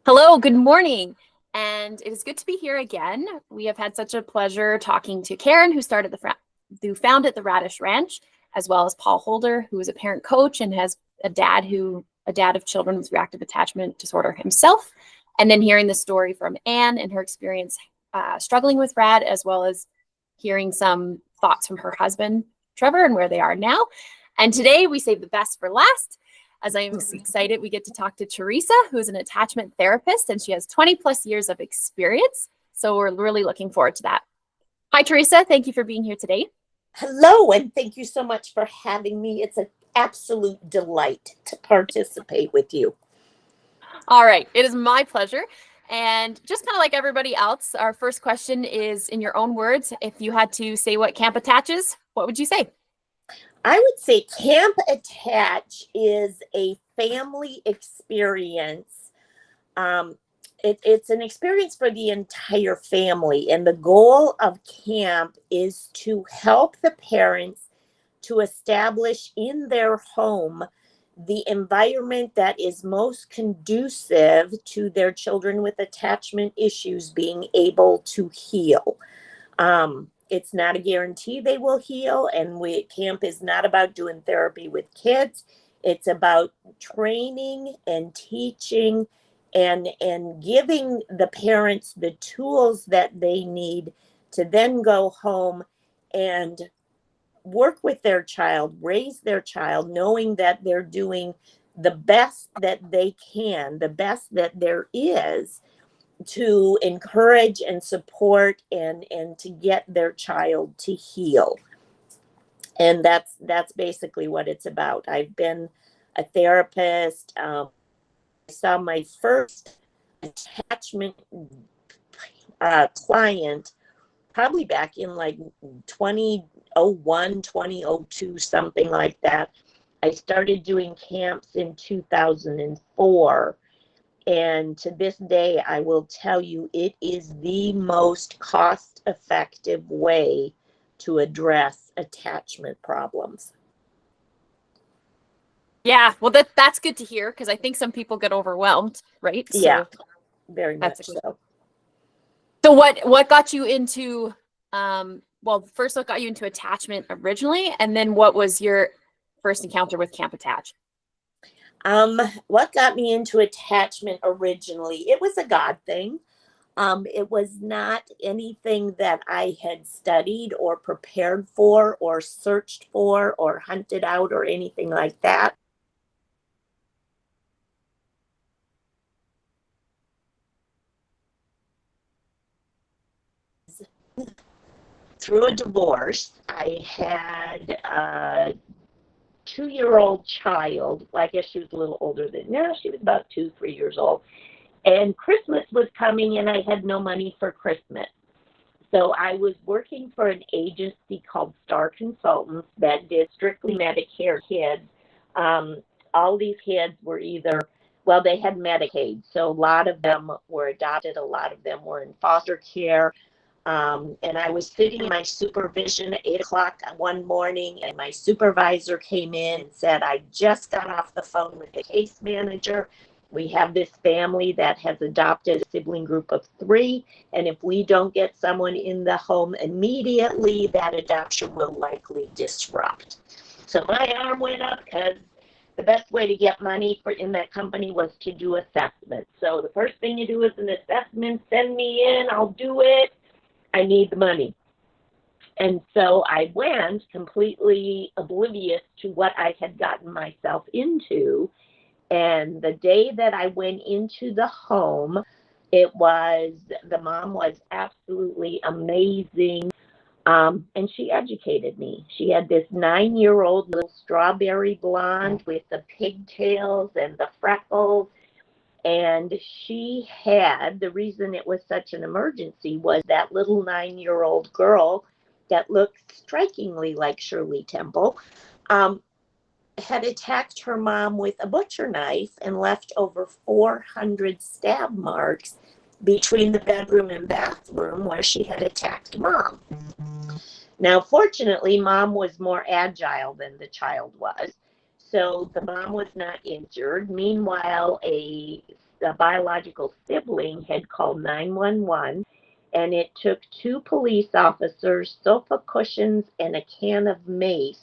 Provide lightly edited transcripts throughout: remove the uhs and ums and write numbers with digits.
Hello, good morning. And it is good to be here again. We have had such a pleasure talking to Karen, who founded the Radish Ranch, as well as Paul Holder, who is a parent coach and has a dad of children with reactive attachment disorder himself. And then hearing the story from Anne and her experience struggling with RAD, as well as hearing some thoughts from her husband, Trevor, and where they are now. And today we save the best for last, as I am excited we get to talk to Teresa, who is an attachment therapist, and she has 20 plus years of experience. So we're really looking forward to that. Hi, Teresa. Thank you for being here today. Hello, and thank you so much for having me. It's an absolute delight to participate with you. All right. It is my pleasure. And just kind of like everybody else, our first question is in your own words. If you had to say what Camp Attaches, what would you say? I would say Camp Attach is a family experience. It's an experience for the entire family. And the goal of camp is to help the parents to establish in their home the environment that is most conducive to their children with attachment issues being able to heal. It's not a guarantee they will heal, and camp is not about doing therapy with kids. It's about training and teaching and giving the parents the tools that they need to then go home and work with their child, raise their child, knowing that they're doing the best that they can, the best that there is, to encourage and support and to get their child to heal. And that's basically what it's about. I've been a therapist. I saw my first attachment client probably back in like 2001, 2002, something like that. I started doing camps in 2004. And to this day, I will tell you, it is the most cost-effective way to address attachment problems. Yeah, well, that's good to hear, because I think some people get overwhelmed, right? Yeah, very much that's so. So what got you into first what got you into attachment originally, and then what was your first encounter with Camp Attach? What got me into attachment originally? It was a God thing. It was not anything that I had studied or prepared for or searched for or hunted out or anything like that. Through a divorce, I had a 2-year-old child. Well, I guess she was a little older than now. She was about 2, 3 years old. And Christmas was coming, and I had no money for Christmas. So I was working for an agency called Star Consultants that did strictly Medicare kids. All these kids were they had Medicaid. So a lot of them were adopted. A lot of them were in foster care. And I was sitting in my supervision at 8 o'clock one morning, and my supervisor came in and said, I just got off the phone with the case manager. We have this family that has adopted a sibling group of 3, and if we don't get someone in the home immediately, that adoption will likely disrupt. So my arm went up because the best way to get money in that company was to do assessments. So the first thing you do is an assessment, send me in, I'll do it. I need the money. And so I went completely oblivious to what I had gotten myself into. And the day that I went into the home, the mom was absolutely amazing. And she educated me. She had this 9-year-old little strawberry blonde with the pigtails and the freckles. And the reason it was such an emergency was that little 9-year-old girl that looked strikingly like Shirley Temple had attacked her mom with a butcher knife and left over 400 stab marks between the bedroom and bathroom where she had attacked mom. Now, fortunately, mom was more agile than the child was. So the mom was not injured. Meanwhile, a the biological sibling had called 911, and it took two police officers, sofa cushions, and a can of mace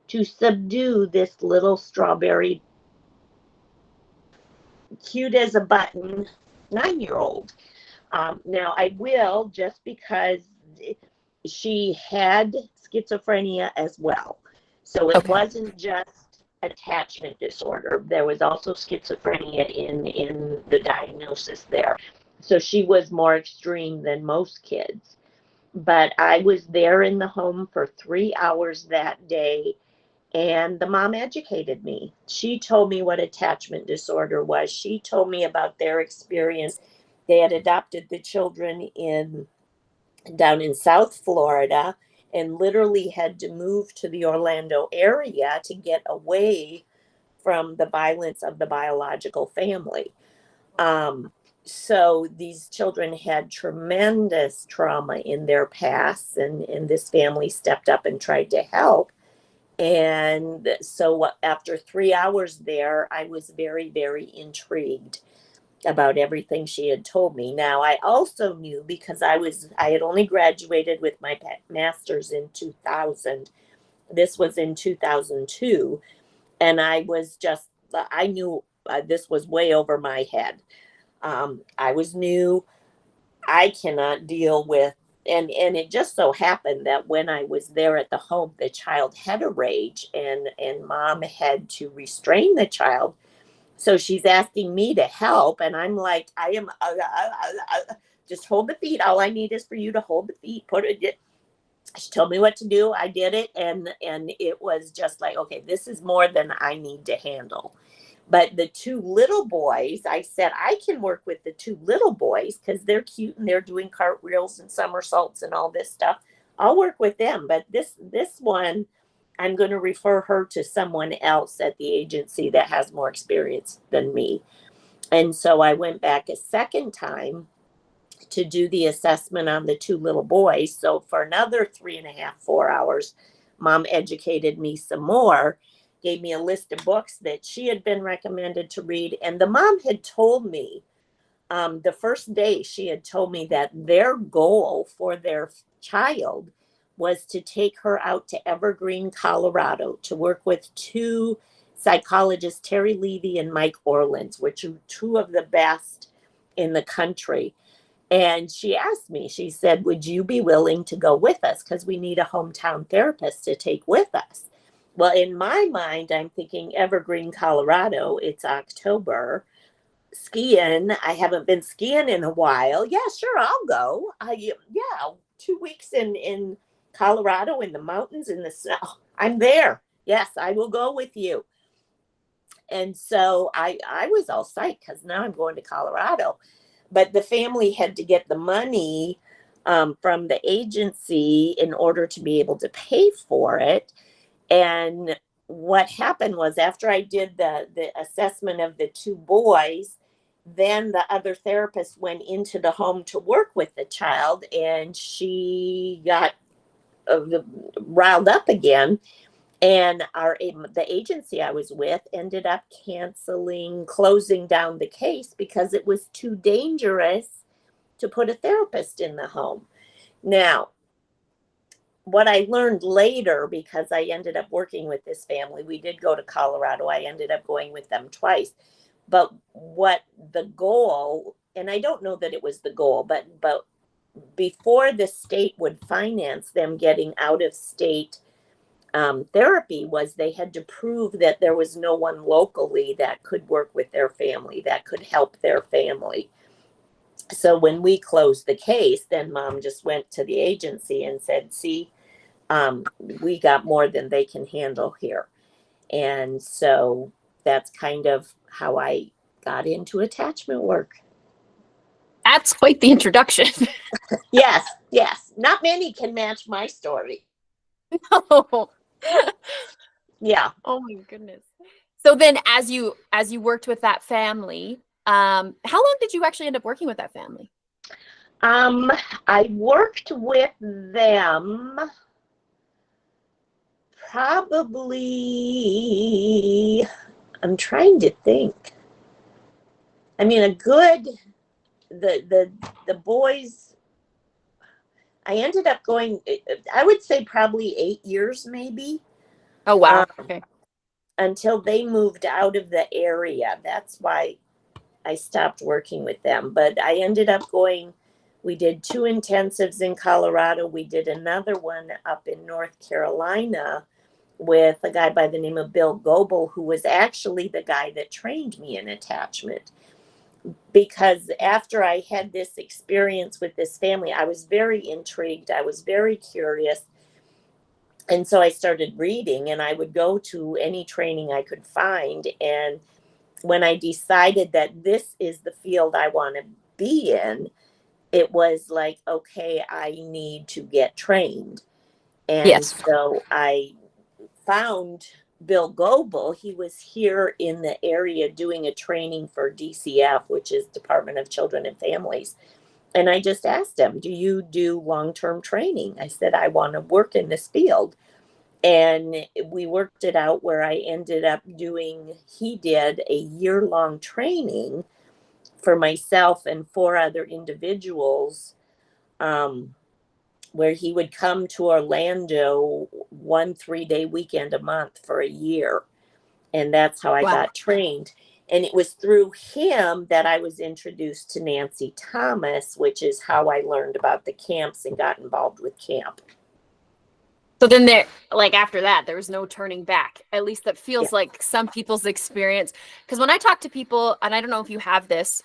to subdue this little strawberry, cute as a button 9-year-old. Now, I will, just because she had schizophrenia as well. So it Okay. wasn't just attachment disorder. There was also schizophrenia in the diagnosis there. So she was more extreme than most kids. But I was there in the home for 3 hours that day, and the mom educated me. She told me what attachment disorder was. She told me about their experience. They had adopted the children in down in South Florida and literally had to move to the Orlando area to get away from the violence of the biological family. Um, so these children had tremendous trauma in their past, and this family stepped up and tried to help. And so after 3 hours there, I was very, very intrigued about everything she had told me. Now, I also knew, because I had only graduated with my master's in 2000. This was in 2002, and I knew this was way over my head. I was new. I cannot deal with, and it just so happened that when I was there at the home, the child had a rage, and mom had to restrain the child. So she's asking me to help, and I'm like, I am just hold the feet. All I need is for you to hold the feet. Put it. She told me what to do. I did it, and it was just like, okay, this is more than I need to handle. But the two little boys, I said, I can work with the two little boys because they're cute and they're doing cartwheels and somersaults and all this stuff. I'll work with them. But this one, I'm going to refer her to someone else at the agency that has more experience than me. And so I went back a second time to do the assessment on the two little boys. So for another 3.5, 4 hours, mom educated me some more, gave me a list of books that she had been recommended to read. And the mom had told me, the first day, she had told me that their goal for their child was to take her out to Evergreen, Colorado, to work with two psychologists, Terry Levy and Mike Orlins, which are two of the best in the country. And she asked me, she said, would you be willing to go with us? Because we need a hometown therapist to take with us. Well, in my mind, I'm thinking Evergreen, Colorado, it's October. Skiing, I haven't been skiing in a while. Yeah, sure, I'll go. Yeah, 2 weeks in Colorado, in the mountains, in the snow. I'm there. Yes, I will go with you. And so I was all psyched because now I'm going to Colorado. But the family had to get the money from the agency in order to be able to pay for it. And what happened was, after I did the assessment of the two boys, then the other therapist went into the home to work with the child, and she got riled up again. And the agency I was with ended up closing down the case because it was too dangerous to put a therapist in the home. Now, what I learned later, because I ended up working with this family, we did go to Colorado. I ended up going with them twice. But what the goal, and I don't know that it was the goal, but before the state would finance them getting out of state therapy, was they had to prove that there was no one locally that could work with their family, that could help their family. So when we closed the case, then mom just went to the agency and said, see, we got more than they can handle here. And so that's kind of how I got into attachment work. That's quite the introduction. Yes, yes. Not many can match my story. Oh. Yeah. Oh my goodness. So then as you worked with that family, how long did you actually end up working with that family? I worked with them probably, I'm trying to think. I mean, the boys, I ended up going, I would say probably 8 years maybe. Oh, wow. Okay. Until they moved out of the area. That's why I stopped working with them. But I ended up going, we did 2 intensives in Colorado. We did another one up in North Carolina with a guy by the name of Bill Goebel, who was actually the guy that trained me in attachment. Because after I had this experience with this family, I was very intrigued. I was very curious. And so I started reading, and I would go to any training I could find. And when I decided that this is the field I want to be in, it was like, okay, I need to get trained. And Yes. so I found Bill Goebel. He was here in the area doing a training for DCF, which is Department of Children and Families. And I just asked him, do you do long-term training? I said, I want to work in this field. And we worked it out where I ended up doing, he did a year-long training for myself and 4 other individuals, where he would come to Orlando 1 3-day weekend a month for a year. And that's how I Wow. got trained. And it was through him that I was introduced to Nancy Thomas, which is how I learned about the camps and got involved with camp. So then there, like after that, there was no turning back. At least that feels Yeah. like some people's experience. Because when I talk to people, and I don't know if you have this,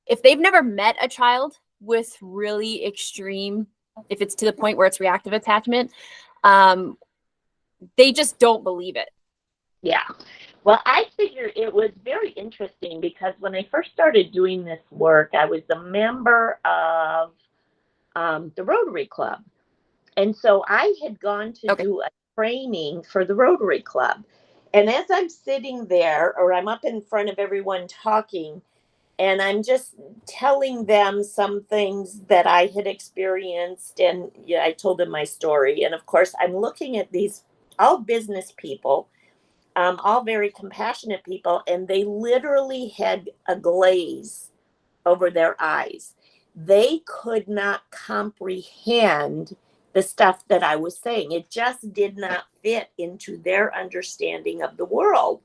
if they've never met a child with really extreme, if it's to the point where it's reactive attachment, they just don't believe it. Yeah. Well, I figured it was very interesting because when I first started doing this work, I was a member of the Rotary Club. And so I had gone to do a training for the Rotary Club. And as I'm sitting there, or I'm up in front of everyone talking, and I'm just telling them some things that I had experienced, and yeah, I told them my story. And of course, I'm looking at these all business people, all very compassionate people, and they literally had a glaze over their eyes. They could not comprehend the stuff that I was saying. It just did not fit into their understanding of the world.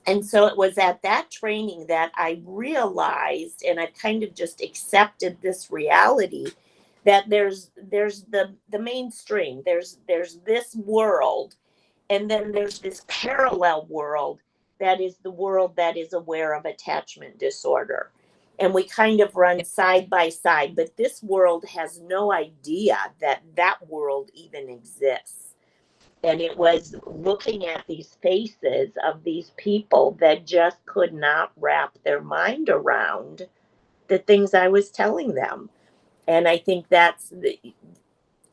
And so it was at that training that I realized, and I kind of just accepted this reality, that there's the mainstream, there's this world, and then there's this parallel world that is the world that is aware of attachment disorder. And we kind of run side by side, but this world has no idea that that world even exists. And it was looking at these faces of these people that just could not wrap their mind around the things I was telling them. And I think that's the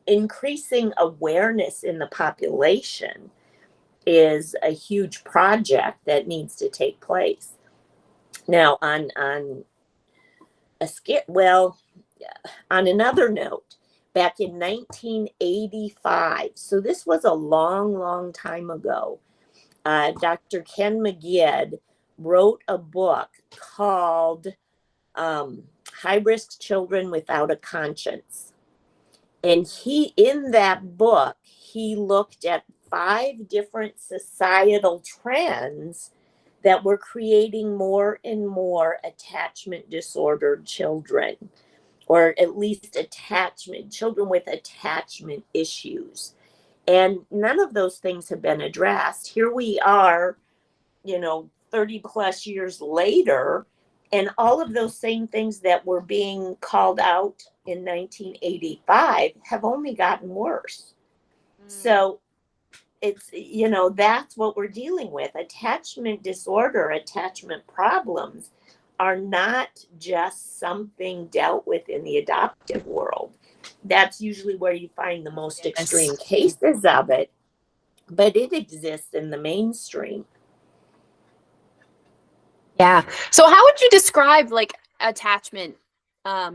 increasing awareness in the population is a huge project that needs to take place. Now, on on another note, back in 1985, so this was a long, long time ago, Dr. Ken McGid wrote a book called High Risk Children Without a Conscience. And in that book, he looked at 5 different societal trends that were creating more and more attachment disordered children, or at least children with attachment issues. And none of those things have been addressed. Here we are, 30 plus years later, and all of those same things that were being called out in 1985 have only gotten worse. So it's, that's what we're dealing with. Attachment disorder, attachment problems are not just something dealt with in the adoptive world. That's usually where you find the most extreme cases of it, but it exists in the mainstream. Yeah. So how would you describe like attachment? I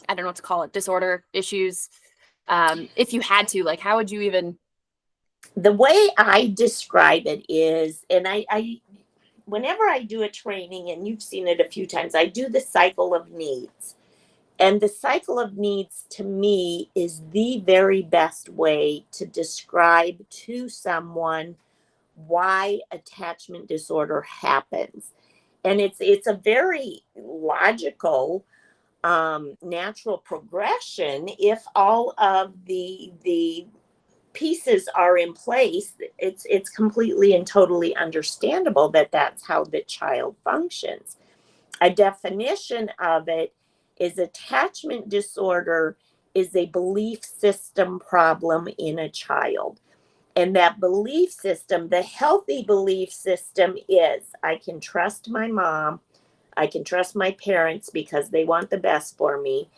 don't know what to call it, disorder issues. If you had to, like, how would you even? The way I describe it is, and I whenever I do a training, and you've seen it a few times, I do the cycle of needs. And the cycle of needs to me is the very best way to describe to someone why attachment disorder happens. And it's a very logical, natural progression if all of the pieces are in place. It's completely and totally understandable that that's how the child functions. A definition of it is attachment disorder is a belief system problem in a child. And that belief system, the healthy belief system, is I can trust my mom, I can trust my parents because they want the best for me.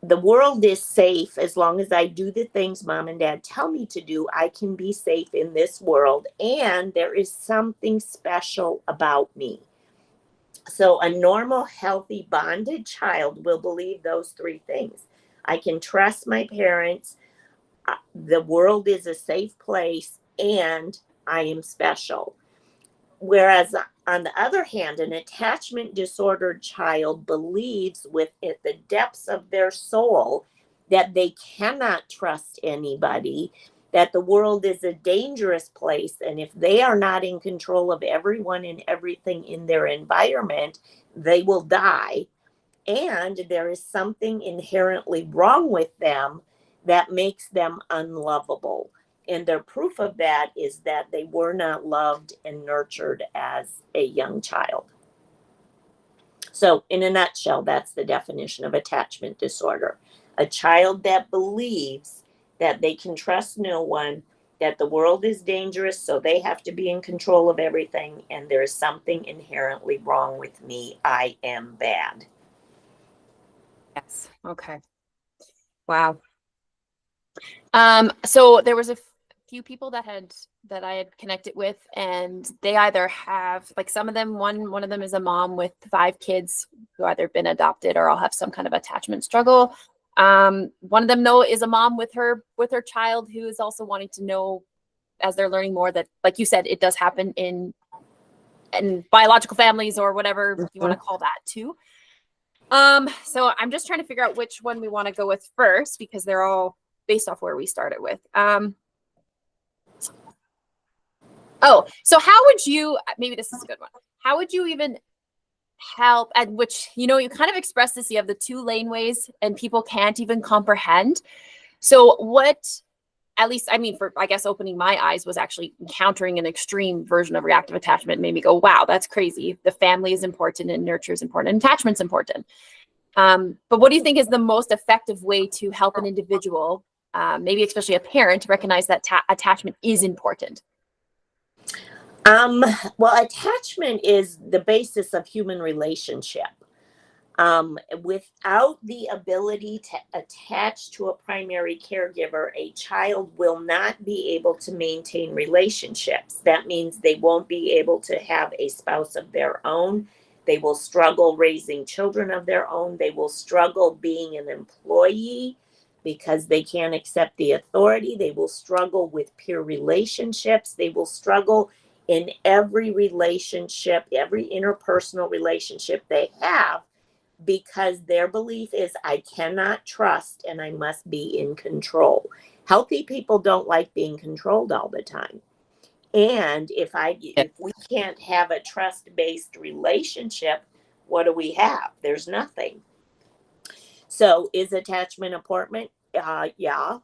The world is safe as long as I do the things mom and dad tell me to do. I can be safe in this world, and there is something special about me. So a normal, healthy, bonded child will believe those three things. I can trust my parents, the world is a safe place, and I am special. Whereas on the other hand, an attachment disordered child believes at the depths of their soul that they cannot trust anybody, that the world is a dangerous place, and if they are not in control of everyone and everything in their environment, they will die. And there is something inherently wrong with them that makes them unlovable. And their proof of that is that they were not loved and nurtured as a young child. So, in a nutshell, that's the definition of attachment disorder. A child that believes that they can trust no one, that the world is dangerous, so they have to be in control of everything, and there is something inherently wrong with me. I am bad. Yes. Okay. Wow. So there was a few people that I had connected with, and they either have, like, some of them, one of them is a mom with 5 kids who either been adopted or all have some kind of attachment struggle. One of them is a mom with her child who is also wanting to know, as they're learning more, that, like you said, it does happen in biological families or whatever you want to call that too. So I'm just trying to figure out which one we want to go with first, because they're all based off where we started with. So how would you, maybe this is a good one. How would you even help, at which, you kind of expressed this, you have the 2 laneways and people can't even comprehend. So what, at least, I mean, for, I guess, opening my eyes was actually encountering an extreme version of reactive attachment made me go, wow, that's crazy. The family is important, and nurture is important, and attachment's important. But what do you think is the most effective way to help an individual, maybe especially a parent, recognize that attachment is important? Well, attachment is the basis of human relationship. Without the ability to attach to a primary caregiver, a child will not be able to maintain relationships. That means they won't be able to have a spouse of their own. They will struggle raising children of their own. They will struggle being an employee because they can't accept the authority. They will struggle with peer relationships. They will struggle in every relationship, every interpersonal relationship they have, because their belief is I cannot trust and I must be in control. Healthy people don't like being controlled all the time. And if we can't have a trust-based relationship, what do we have? There's nothing. So is attachment important? Yeah.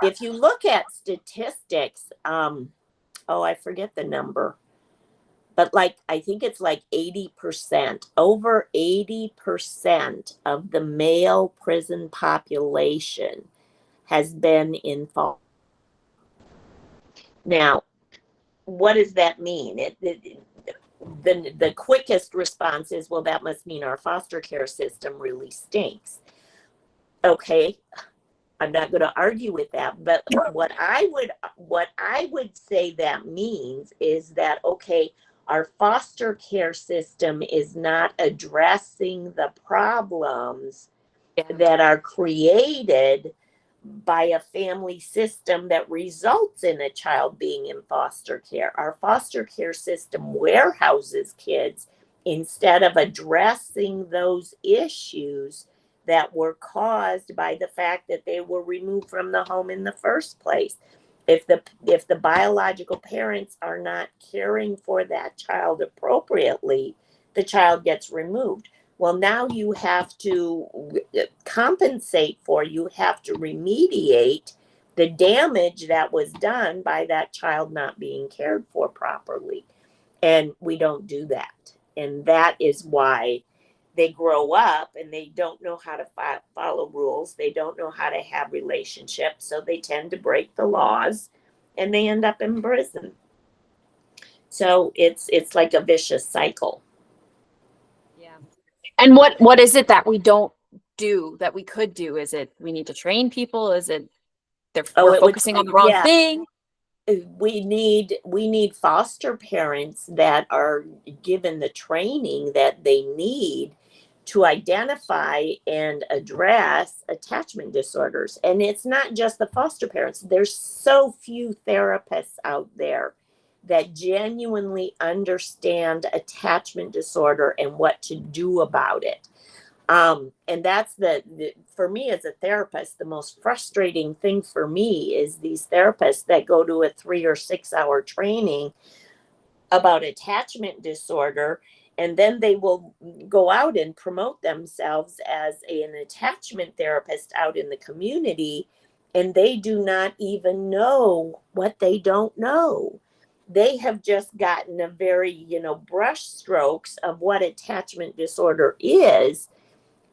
If you look at statistics, I forget the number, but I think it's 80%, over 80% of the male prison population has been in foster. Now, what does that mean? The quickest response is, well, that must mean our foster care system really stinks. Okay, I'm not going to argue with that, but what I would say that means is that, okay, our foster care system is not addressing the problems that are created by a family system that results in a child being in foster care. Our foster care system warehouses kids instead of addressing those issues that were caused by the fact that they were removed from the home in the first place. If the biological parents are not caring for that child appropriately, the child gets removed. Well, now you have to compensate for, you have to remediate the damage that was done by that child not being cared for properly. And we don't do that. And that is why they grow up and they don't know how to follow rules. They don't know how to have relationships. So they tend to break the laws and they end up in prison. So it's like a vicious cycle. Yeah. And what is it that we don't do that we could do? Is it we need to train people? Is it we're focusing on the wrong thing? We need foster parents that are given the training that they need to identify and address attachment disorders. And it's not just the foster parents. There's so few therapists out there that genuinely understand attachment disorder and what to do about it. And that's for me as a therapist, the most frustrating thing for me is these therapists that go to a 3 or 6 hour training about attachment disorder, and then they will go out and promote themselves as an attachment therapist out in the community, and they do not even know what they don't know. They have just gotten a very, brush strokes of what attachment disorder is.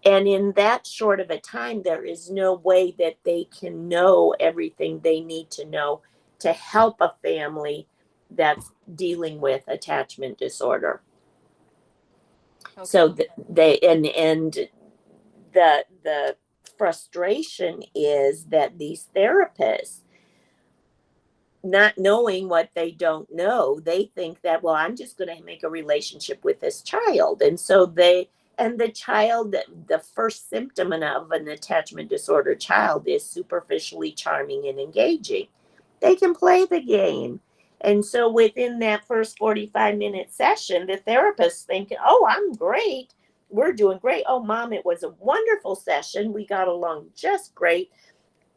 And in that short of a time, there is no way that they can know everything they need to know to help a family that's dealing with attachment disorder. Okay. So the frustration is that these therapists, not knowing what they don't know, they think that, well, I'm just going to make a relationship with this child. And so the child, the first symptom of an attachment disorder child is superficially charming and engaging. They can play the game. And so within that first 45-minute session, the therapist thinking, oh, I'm great. We're doing great. Oh, Mom, it was a wonderful session. We got along just great.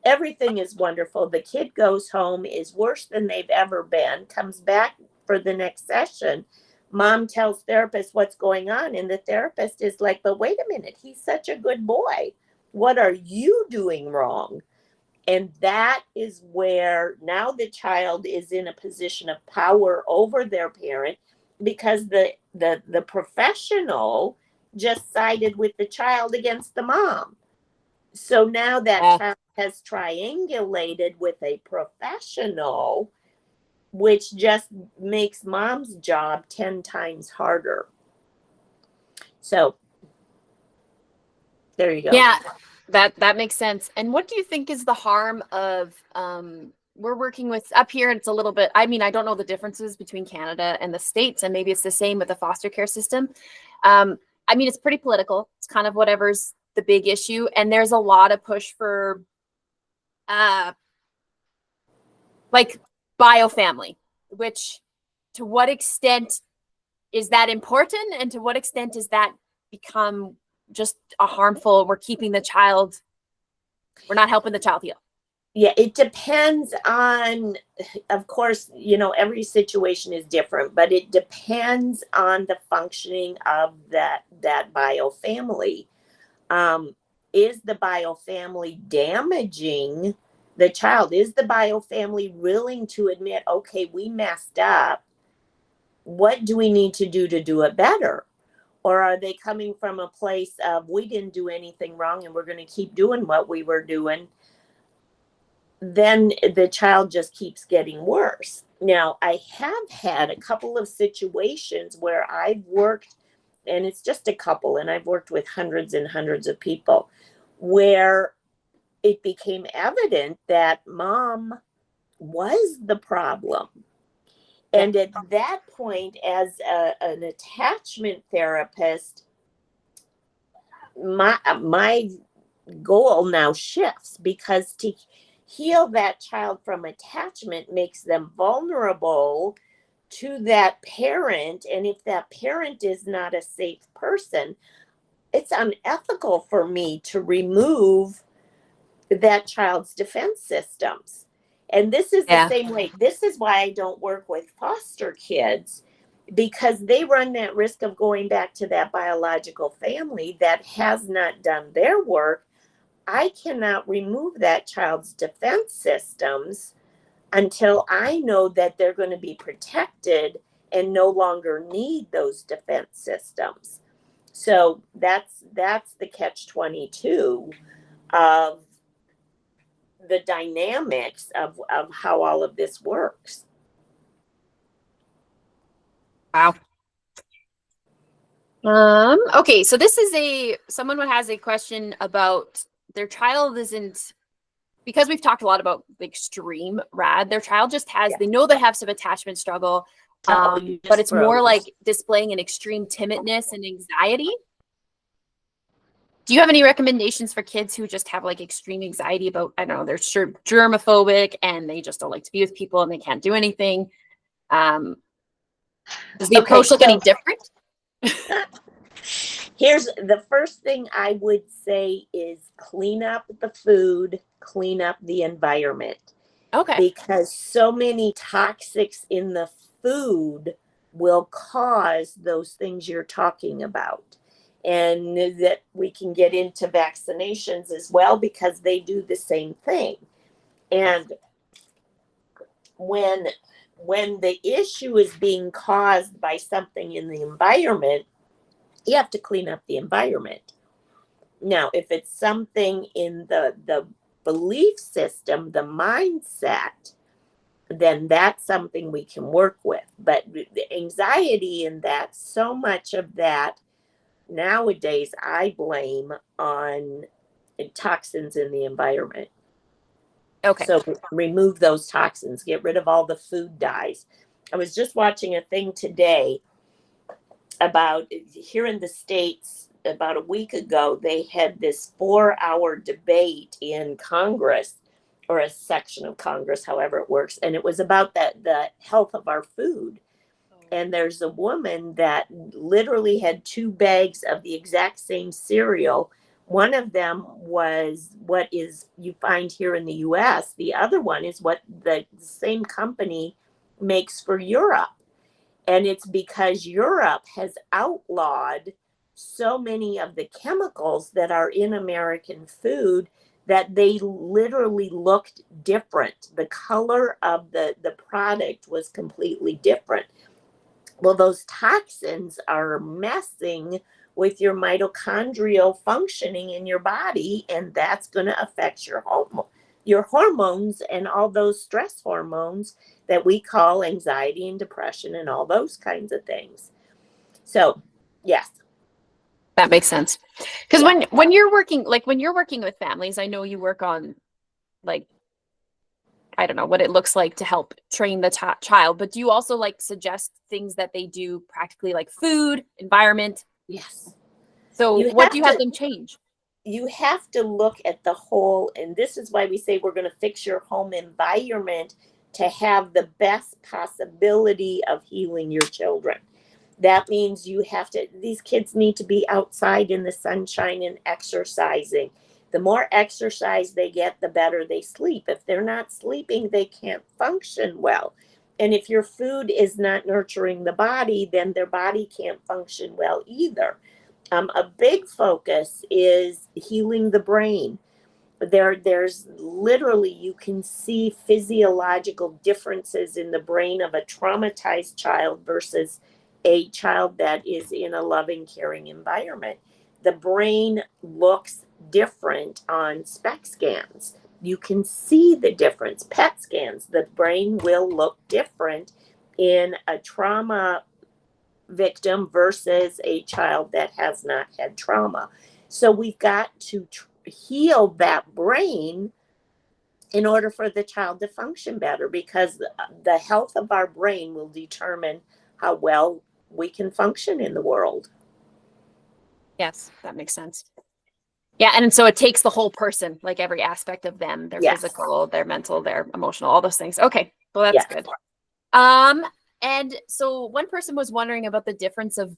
Everything is wonderful. The kid goes home, is worse than they've ever been, comes back for the next session. Mom tells therapist what's going on, and the therapist is like, but wait a minute, he's such a good boy. What are you doing wrong? And that is where now the child is in a position of power over their parent, because the professional just sided with the child against the mom. So now that child has triangulated with a professional, which just makes mom's job 10 times harder. So there you go. Yeah, that makes sense. And what do you think is the harm of we're working with up here, and it's a little bit, I mean, I don't know the differences between Canada and the States, and maybe it's the same with the foster care system. I mean, it's pretty political. It's kind of whatever's the big issue. And there's a lot of push for like biofamily, which to what extent is that important? And to what extent does that become just a harmful, we're keeping the child, we're not helping the child heal? Yeah, it depends on, of course, every situation is different, but it depends on the functioning of that biofamily. Is the biofamily damaging the child? Is the biofamily willing to admit, okay, we messed up. What do we need to do it better? Or are they coming from a place of, we didn't do anything wrong and we're going to keep doing what we were doing? Then the child just keeps getting worse. Now, I have had a couple of situations where I've worked, and it's just a couple, and I've worked with hundreds and hundreds of people, where it became evident that mom was the problem. And at that point, as an attachment therapist, my goal now shifts, because to heal that child from attachment makes them vulnerable to that parent. And if that parent is not a safe person, it's unethical for me to remove that child's defense systems. And this is the same way. This is why I don't work with foster kids, because they run that risk of going back to that biological family that has not done their work. I cannot remove that child's defense systems until I know that they're going to be protected and no longer need those defense systems. So that's the catch-22 of the dynamics of how all of this works. Wow. Okay, so this is someone who has a question about their child isn't, because we've talked a lot about the extreme rad, their child just has, they know they have some attachment struggle, but it's more like displaying an extreme timidness and anxiety. Do you have any recommendations for kids who just have like extreme anxiety about, I don't know, they're germophobic and they just don't like to be with people and they can't do anything? Does the approach look any different? Here's the first thing I would say is clean up the food, clean up the environment. Okay. Because so many toxics in the food will cause those things you're talking about. And that we can get into vaccinations as well, because they do the same thing. And when the issue is being caused by something in the environment, you have to clean up the environment. Now, if it's something in the belief system, the mindset, then that's something we can work with. But the anxiety in that, so much of that nowadays I blame on toxins in the environment. Okay. So remove those toxins, get rid of all the food dyes. I was just watching a thing today about, here in the States, about a week ago, they had this 4-hour debate in Congress, or a section of Congress, however it works. And it was about the health of our food. And there's a woman that literally had 2 bags of the exact same cereal. One of them was what is you find here in the US. The other one is what the same company makes for Europe. And it's because Europe has outlawed so many of the chemicals that are in American food that they literally looked different. The color of the product was completely different. Well, those toxins are messing with your mitochondrial functioning in your body, and that's going to affect your hormones and all those stress hormones that we call anxiety and depression and all those kinds of things. So, yes. That makes sense. Because when you're working, like when you're working with families, I know you work on, like, I don't know what it looks like to help train the child, but do you also like suggest things that they do practically, like food, environment? Yes. So what do you have them change? You have to look at the whole, and this is why we say we're going to fix your home environment to have the best possibility of healing your children. That means these kids need to be outside in the sunshine and exercising. The more exercise they get, the better they sleep. If they're not sleeping, they can't function well. And if your food is not nurturing the body, then their body can't function well either. A big focus is healing the brain. There's literally, you can see physiological differences in the brain of a traumatized child versus a child that is in a loving, caring environment. The brain looks different on SPECT scans. You can see the difference. PET scans, the brain will look different in a trauma victim versus a child that has not had trauma. So we've got to heal that brain in order for the child to function better, because the health of our brain will determine how well we can function in the world. Yes, that makes sense. Yeah, and so it takes the whole person, like every aspect of them, their Yes. physical, their mental, their emotional, all those things. Okay, well, that's Yes. good. Um, and so one person was wondering about the difference of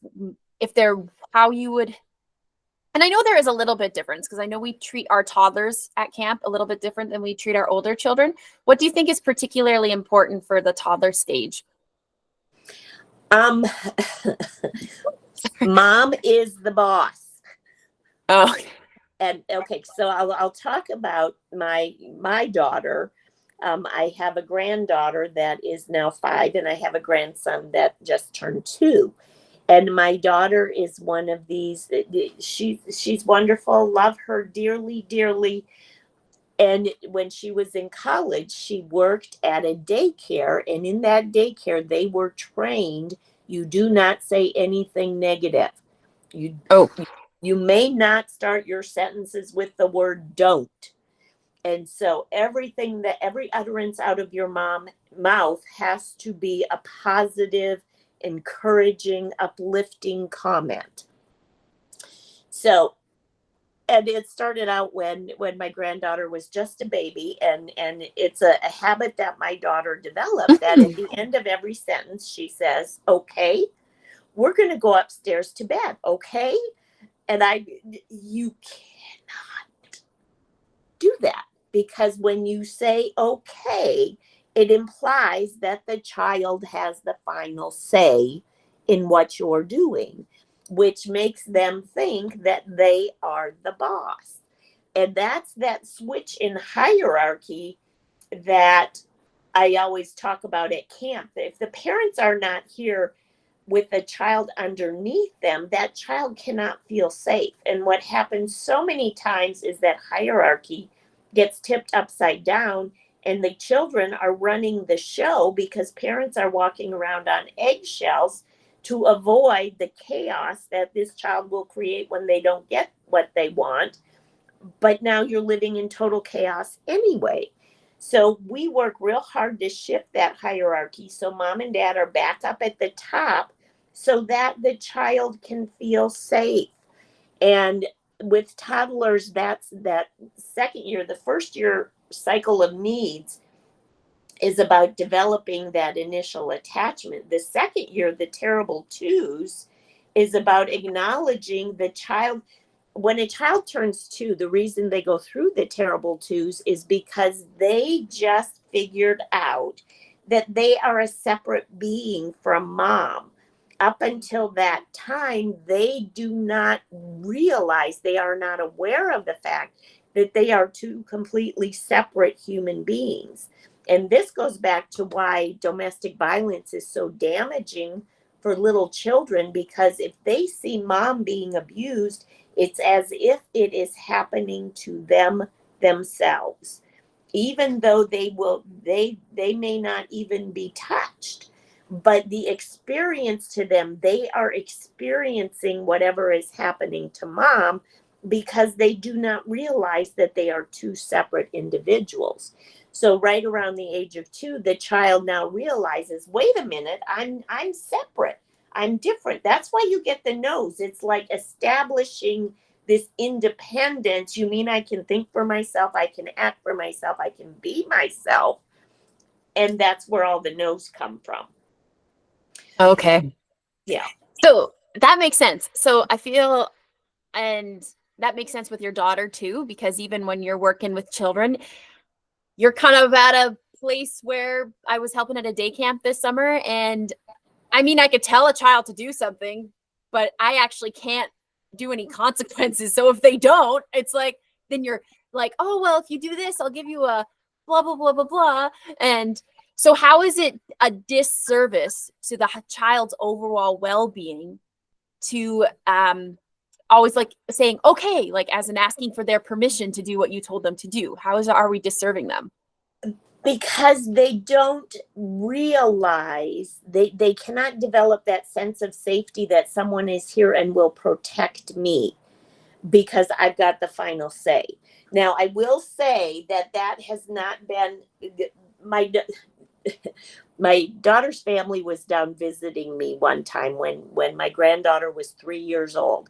if they're how you would, and I know there is a little bit difference because I know we treat our toddlers at camp a little bit different than we treat our older children. What do you think is particularly important for the toddler stage? Um, Mom is the boss. Oh, And okay, so I'll talk about my daughter. I have a granddaughter that is now 5, and I have a grandson that just turned 2. And my daughter is one of these. She's wonderful. Love her dearly, dearly. And when she was in college, she worked at a daycare, and in that daycare, they were trained. You do not say anything negative. You oh, you may not start your sentences with the word don't. And so every utterance out of your mouth has to be a positive, encouraging, uplifting comment. So, and it started out when my granddaughter was just a baby, and it's a habit that my daughter developed, that at the end of every sentence she says, okay, we're going to go upstairs to bed, okay? And you cannot do that, because when you say okay, it implies that the child has the final say in what you're doing, which makes them think that they are the boss. And that's that switch in hierarchy that I always talk about at camp. If the parents are not here with a child underneath them, that child cannot feel safe. And what happens so many times is that hierarchy gets tipped upside down, and the children are running the show because parents are walking around on eggshells to avoid the chaos that this child will create when they don't get what they want. But now you're living in total chaos anyway. So we work real hard to shift that hierarchy so mom and dad are back up at the top so that the child can feel safe. And with toddlers, that's that second year. The first year cycle of needs is about developing that initial attachment. The second year, the terrible twos, is about acknowledging the child. When a child turns 2, the reason they go through the terrible twos is because they just figured out that they are a separate being from mom. Up until that time, they do not realize, they are not aware of the fact that they are 2 completely separate human beings. And this goes back to why domestic violence is so damaging for little children, because if they see mom being abused, it's as if it is happening to them themselves, even though they may not even be touched. But the experience to them, they are experiencing whatever is happening to mom, because they do not realize that they are 2 separate individuals. So right around the age of 2, the child now realizes, wait a minute, I'm separate. I'm different. That's why you get the nose. It's like establishing this independence. You mean I can think for myself, I can act for myself, I can be myself. And that's where all the no's come from. okay. Yeah. So that makes sense. So I feel, and that makes sense with your daughter too, because even when you're working with children, you're kind of at a place where I was helping at a day camp this summer. And I mean, I could tell a child to do something, but I actually can't do any consequences. So if they don't, it's like, then you're like, oh, well, if you do this, I'll give you a blah, blah, blah, blah, blah. And so how is it a disservice to the child's overall well-being to always like saying, okay, like as in asking for their permission to do what you told them to do? Are we disserving them? Because they don't realize, they cannot develop that sense of safety that someone is here and will protect me because I've got the final say. Now, I will say that has not been my my daughter's family was down visiting me one time when my granddaughter was 3 years old.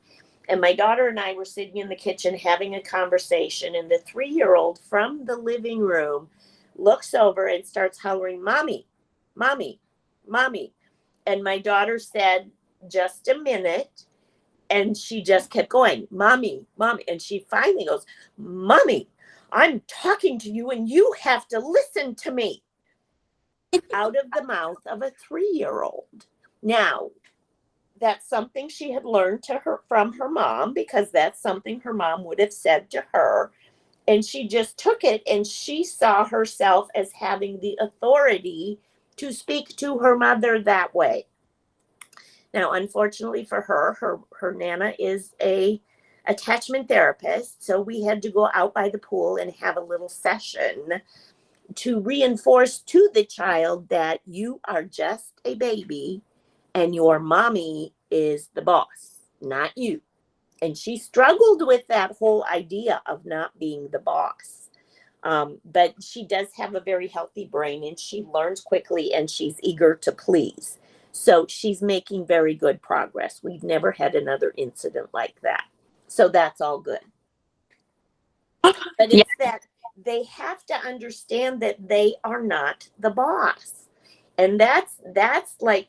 And my daughter and I were sitting in the kitchen having a conversation, and the 3-year-old from the living room looks over and starts hollering, "Mommy, mommy, mommy." And my daughter said, "Just a minute." And she just kept going, "Mommy, mommy." And she finally goes, "Mommy, I'm talking to you and you have to listen to me." Out of the mouth of a 3-year-old. Now, that's something she had learned from her mom, because that's something her mom would have said to her. And she just took it, and she saw herself as having the authority to speak to her mother that way. Now, unfortunately for her Nana is a attachment therapist, so we had to go out by the pool and have a little session to reinforce to the child that you are just a baby and your mommy is the boss, not you. And she struggled with that whole idea of not being the boss. But she does have a very healthy brain, and she learns quickly, and she's eager to please. So she's making very good progress. We've never had another incident like that. So that's all good. But Yeah. it's that they have to understand that they are not the boss. And that's like,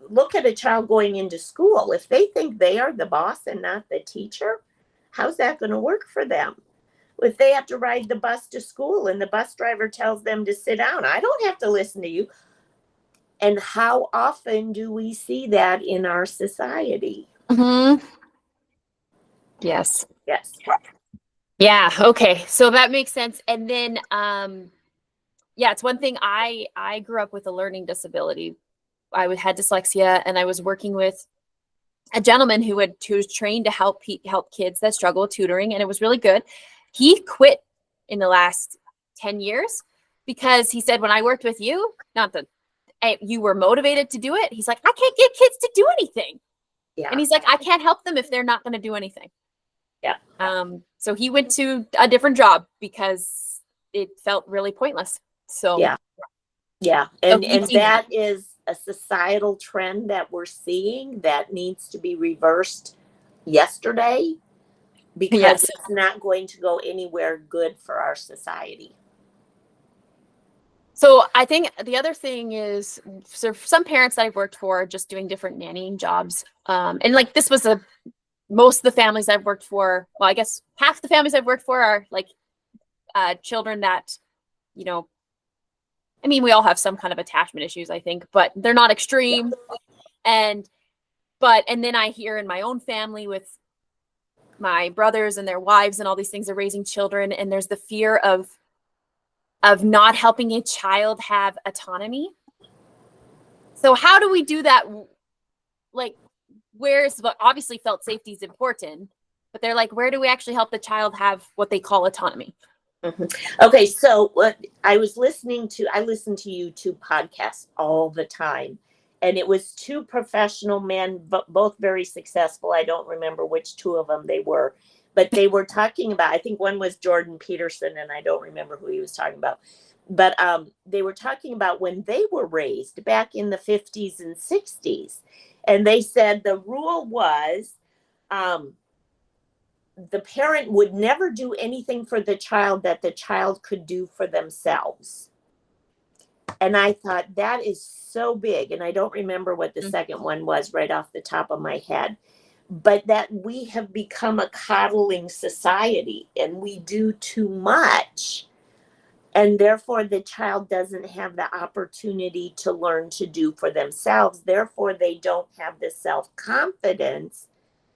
look at a child going into school. If they think they are the boss and not the teacher, how's that going to work for them? If they have to ride the bus to school and the bus driver tells them to sit down, I don't have to listen to you. And how often do we see that in our society? Mm-hmm. Yes. Yes. Yeah. Okay. So that makes sense. And then, yeah, it's one thing. I grew up with a learning disability. I had dyslexia, and I was working with a gentleman who was trained to help kids that struggle with tutoring, and it was really good. He quit in the last 10 years because he said, when I worked with you, not that you were motivated to do it. He's like, I can't get kids to do anything. Yeah. And he's like, I can't help them if they're not going to do anything. Yeah. So he went to a different job because it felt really pointless. So yeah. Yeah. And that is a societal trend that we're seeing that needs to be reversed yesterday, because it's not going to go anywhere good for our society. So I think the other thing is, so some parents that I've worked for are just doing different nannying jobs. And like this was most of the families I've worked for, well, I guess half the families I've worked for are like children that, you know, I mean, we all have some kind of attachment issues, I think, but they're not extreme. And then I hear in my own family with my brothers and their wives and all these things are raising children, and there's the fear of not helping a child have autonomy. So how do we do that? Like, obviously felt safety is important, but they're like, where do we actually help the child have what they call autonomy? Mm-hmm. Okay, so I listen to YouTube podcasts all the time, and it was two professional men, both very successful. I don't remember which two of them they were, but they were talking about, I think one was Jordan Peterson, and I don't remember who he was talking about. But they were talking about when they were raised back in the 50s and 60s. And they said the rule was the parent would never do anything for the child that the child could do for themselves. And I thought, that is so big. And I don't remember what the second one was right off the top of my head. But that we have become a coddling society, and we do too much. And therefore, the child doesn't have the opportunity to learn to do for themselves. Therefore, they don't have the self-confidence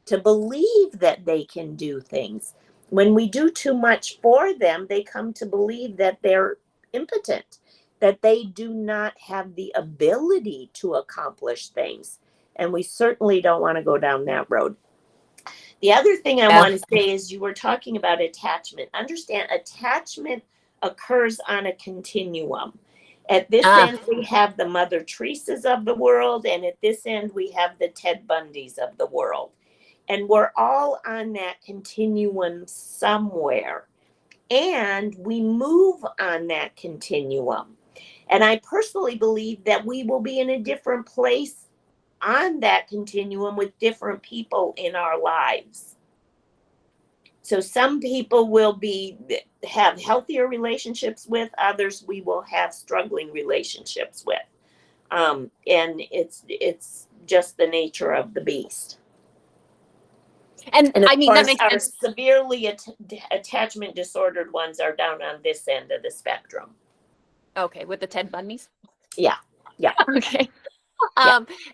to believe that they can do things. When we do too much for them, they come to believe that they're impotent, that they do not have the ability to accomplish things. And we certainly don't want to go down that road. The other thing I want to say is, you were talking about attachment. Understand, attachment occurs on a continuum. At this end, we have the Mother Teresas of the world, and at this end, we have the Ted Bundys of the world. And we're all on that continuum somewhere. And we move on that continuum. And I personally believe that we will be in a different place on that continuum with different people in our lives. So some people will have healthier relationships with, others we will have struggling relationships with. And it's just the nature of the beast. And of I mean, that course, makes our sense. severely attachment disordered ones are down on this end of the spectrum. Okay, with the Ted Bundys. Yeah. Okay.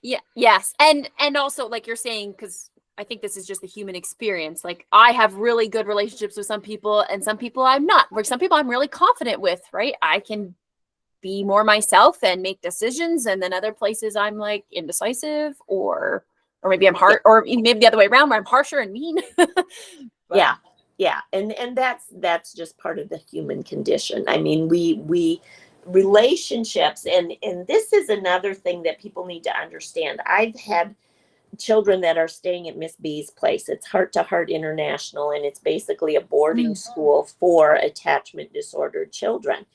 Yeah. Yes. And also, like you're saying, because I think this is just the human experience. Like, I have really good relationships with some people, and some people I'm not. Like, some people I'm really confident with, right? I can be more myself and make decisions, and then other places I'm like indecisive, or maybe I'm hard, or maybe the other way around, where I'm harsher and mean. But, yeah. And that's just part of the human condition. I mean, we relationships, and this is another thing that people need to understand. I've had children that are staying at Miss B's place. It's Heart to Heart International, and it's basically a boarding school for attachment disordered children.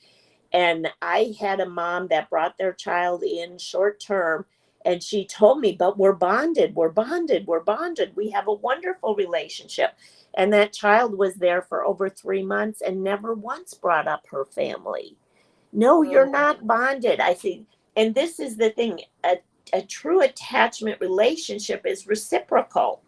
And I had a mom that brought their child in short term, and she told me, but we're bonded, we're bonded, we're bonded. We have a wonderful relationship. And that child was there for over 3 months and never once brought up her family. No, you're not bonded. I think, and this is the thing, a true attachment relationship is reciprocal.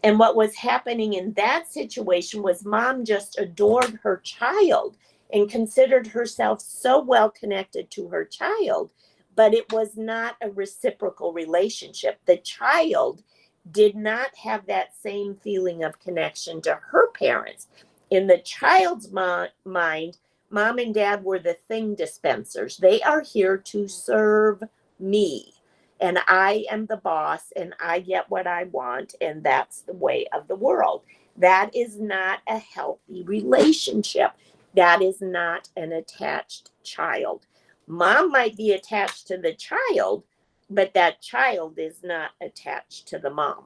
And what was happening in that situation was mom just adored her child and considered herself so well connected to her child, but it was not a reciprocal relationship. The child did not have that same feeling of connection to her parents. In the child's mind, mom and dad were the thing dispensers. They are here to serve me, and I am the boss, and I get what I want, and that's the way of the world. That is not a healthy relationship. That is not an attached child. Mom might be attached to the child, but that child is not attached to the mom.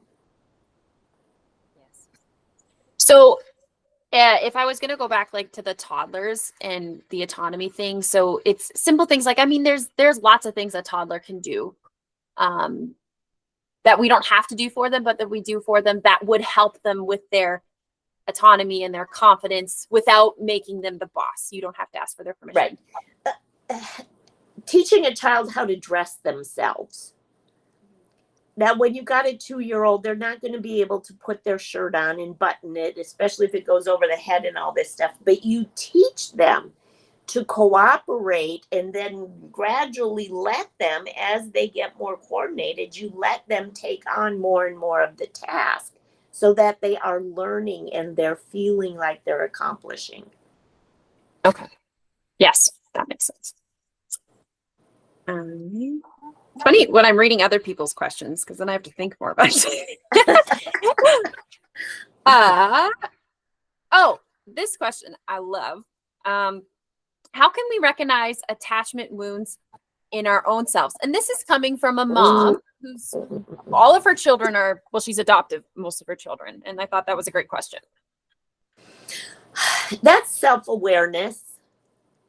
Yes. So, if I was going to go back like to the toddlers and the autonomy thing, so it's simple things like, I mean, there's lots of things a toddler can do, that we don't have to do for them, but that we do for them that would help them with their autonomy and their confidence without making them the boss. You don't have to ask for their permission. Right. Teaching a child how to dress themselves. Now, when you've got a 2-year-old, they're not going to be able to put their shirt on and button it, especially if it goes over the head and all this stuff. But you teach them to cooperate, and then gradually let them, as they get more coordinated, you let them take on more and more of the task so that they are learning and they're feeling like they're accomplishing. Okay. Yes, that makes sense. It's funny when I'm reading other people's questions, because then I have to think more about it. Oh, this question I love. How can we recognize attachment wounds in our own selves? And this is coming from a mom who's all of her children are, well, she's adoptive, most of her children. And I thought that was a great question. That's self-awareness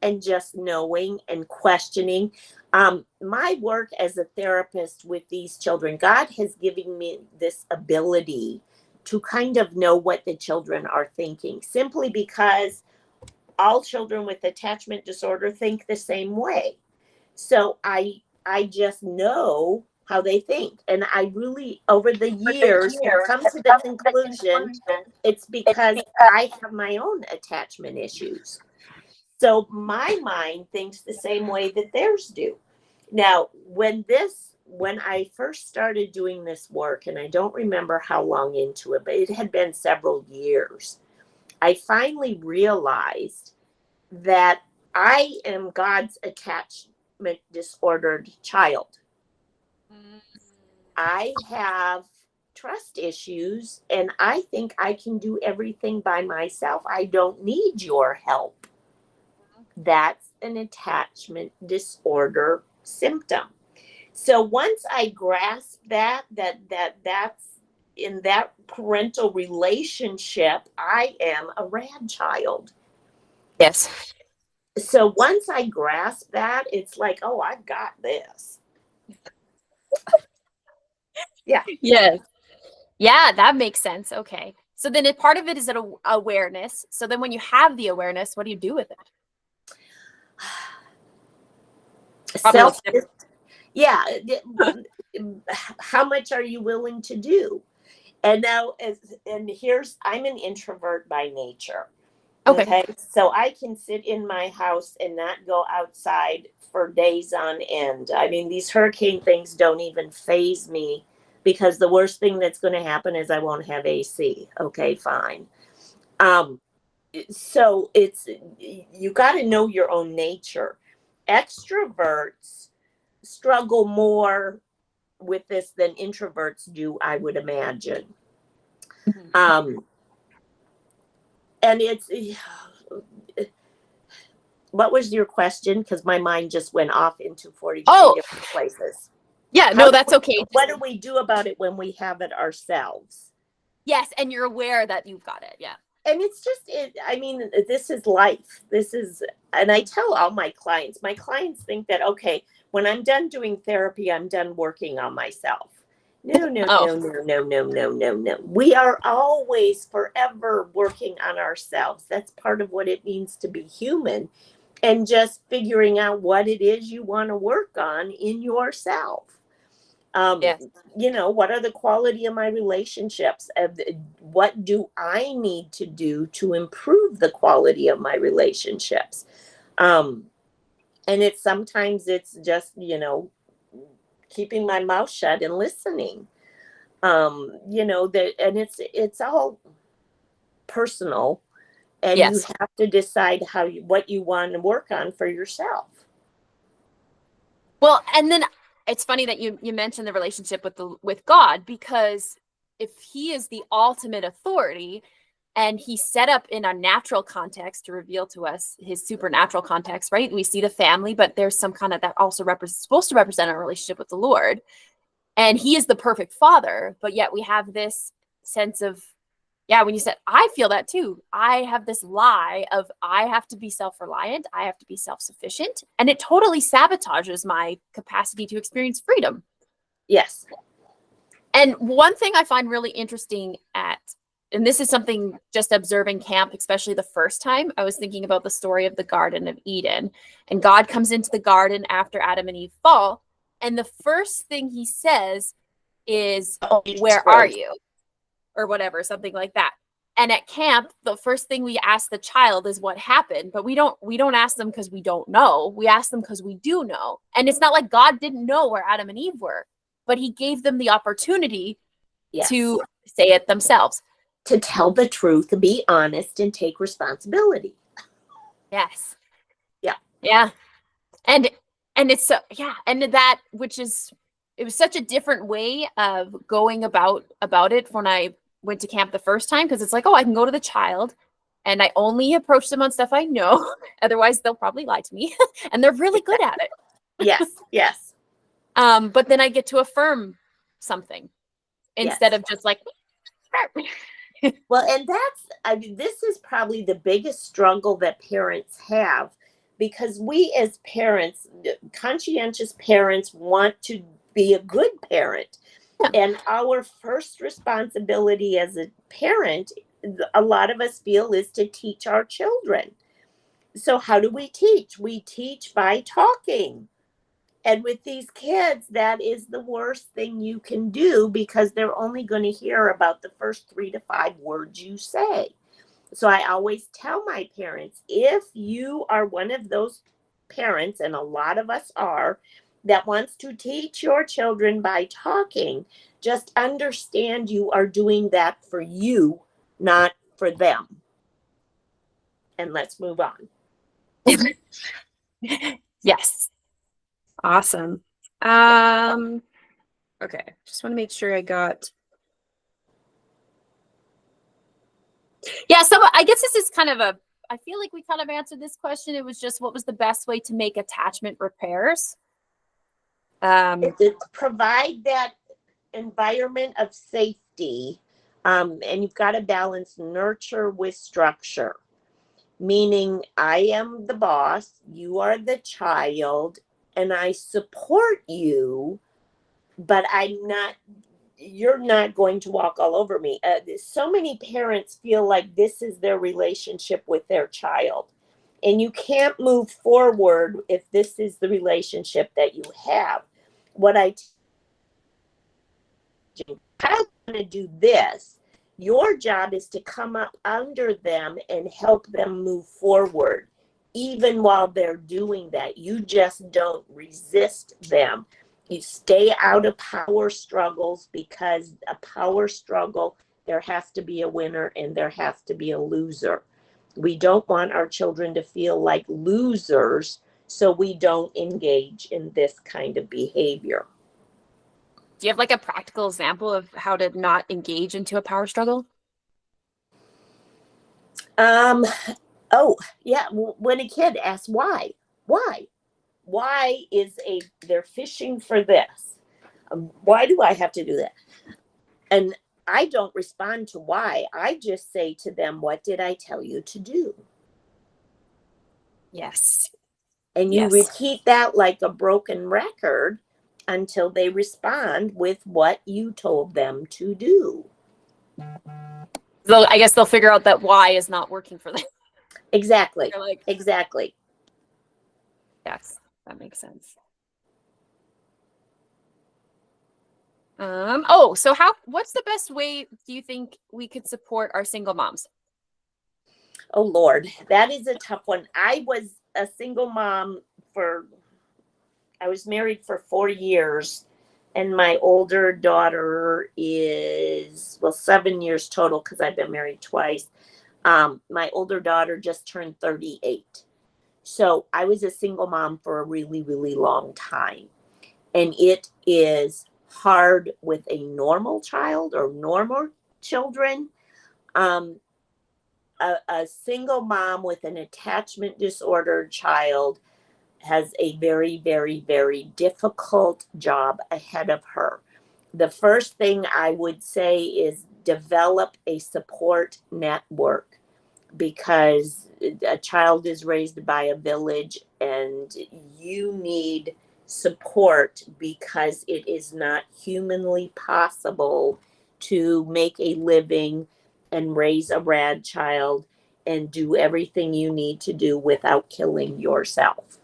and just knowing and questioning. My work as a therapist with these children, God has given me this ability to kind of know what the children are thinking, simply because all children with attachment disorder think the same way. So I just know how they think. And I really, over the years, have come to the conclusion it's because I have my own attachment issues. So my mind thinks the same way that theirs do. Now, when I first started doing this work, and I don't remember how long into it, but it had been several years, I finally realized that I am God's attachment disordered child. I have trust issues, and I think I can do everything by myself. I don't need your help. That's an attachment disorder symptom. So once I grasp that's in that parental relationship, I am a rad child. Yes. So once I grasp that, it's like, oh, I've got this. Yeah. Yes. Yeah, that makes sense. Okay. So then part of it is an awareness. So then when you have the awareness, what do you do with it? Probably Self, looks different. yeah. How much are you willing to do? And now, I'm an introvert by nature. Okay. Okay. So I can sit in my house and not go outside for days on end. I mean, these hurricane things don't even faze me because the worst thing that's going to happen is I won't have AC. Okay, fine. Um, so you got to know your own nature. Extroverts struggle more with this than introverts do, I would imagine. Mhm. Um, and what was your question? Because my mind just went off into 43 Oh, different places. yeah, How no, do that's we, okay. what do we do about it when we have it ourselves? Yes, and you're aware that you've got it. Yeah. And it's just, I mean, this is life. And I tell all my clients think that, okay, when I'm done doing therapy, I'm done working on myself. No, no, Oh, no, no, no, no, no, no, no. We are always forever working on ourselves. That's part of what it means to be human, and just figuring out what it is you want to work on in yourself. um yes. what are the quality of my relationships? What do I need to do to improve the quality of my relationships? And sometimes it's just keeping my mouth shut and listening. That, and it's all personal, and you Yes. have to decide what you want to work on for yourself. Well, and then it's funny that you mentioned the relationship with God, because if he is the ultimate authority and he's set up in a natural context to reveal to us his supernatural context, right? We see the family, but there's some kind of that also supposed to represent our relationship with the Lord. And he is the perfect father, but yet we have this sense of, yeah, when you said, I feel that too. I have this lie of I have to be self-reliant, I have to be self-sufficient, and it totally sabotages my capacity to experience freedom. Yes. And one thing I find really interesting and this is something just observing camp, especially the first time, I was thinking about the story of the Garden of Eden. And God comes into the garden after Adam and Eve fall. And the first thing he says is, where are you? Or whatever, something like that. And at camp, the first thing we ask the child is what happened, but we don't ask them because we don't know. We ask them because we do know. And it's not like God didn't know where Adam and Eve were, but he gave them the opportunity Yes. to say it themselves. To tell the truth, to be honest, and take responsibility. Yes. Yeah. Yeah. And it's so, yeah, and that, which is, it was such a different way of going about it when I went to camp the first time, because it's like, oh, I can go to the child and I only approach them on stuff I know. Otherwise they'll probably lie to me. And they're really good at it. Yes. Yes. But then I get to affirm something instead Yes. of just like Well, and this is probably the biggest struggle that parents have, because we as parents, conscientious parents, want to be a good parent. yeah. And our first responsibility as a parent, a lot of us feel, is to teach our children. So how do we teach? We teach by talking. And with these kids, that is the worst thing you can do, because they're only going to hear about the first 3 to 5 words you say. So I always tell my parents, if you are one of those parents, and a lot of us are, that wants to teach your children by talking, just understand you are doing that for you, not for them. And let's move on. Yes. Awesome. Okay. Just want to make sure I got. Yeah, so I guess this is kind of I feel like we kind of answered this question. It was just, what was the best way to make attachment repairs? To provide that environment of safety, and you've got to balance nurture with structure, meaning I am the boss, you are the child, and I support you, but I'm not you're not going to walk all over me. So many parents feel like this is their relationship with their child. And you can't move forward if this is the relationship that you have. What I do, I'm going to do this. Your job is to come up under them and help them move forward. Even while they're doing that, you just don't resist them. You stay out of power struggles, because a power struggle, there has to be a winner and there has to be a loser. We don't want our children to feel like losers, so we don't engage in this kind of behavior. Do you have like a practical example of how to not engage into a power struggle? Oh, yeah, when a kid asks why? Why they're fishing for this? Why do I have to do that? And I don't respond to why. I just say to them, what did I tell you to do? Yes. And you Yes. repeat that like a broken record until they respond with what you told them to do. So I guess they'll figure out that why is not working for them. Exactly. They're like, Exactly. yes, that makes sense. So what's the best way do you think we could support our single moms? Oh, Lord, that is a tough one. I was a single mom I was married for 4 years, and my older daughter is, 7 years total because I've been married twice. My older daughter just turned 38. So I was a single mom for a really, really long time. And it is hard with a normal child or normal children. A single mom with an attachment disorder child has a very, very, very difficult job ahead of her. The first thing I would say is develop a support network, because a child is raised by a village and you need support, because it is not humanly possible to make a living and raise a rad child and do everything you need to do without killing yourself.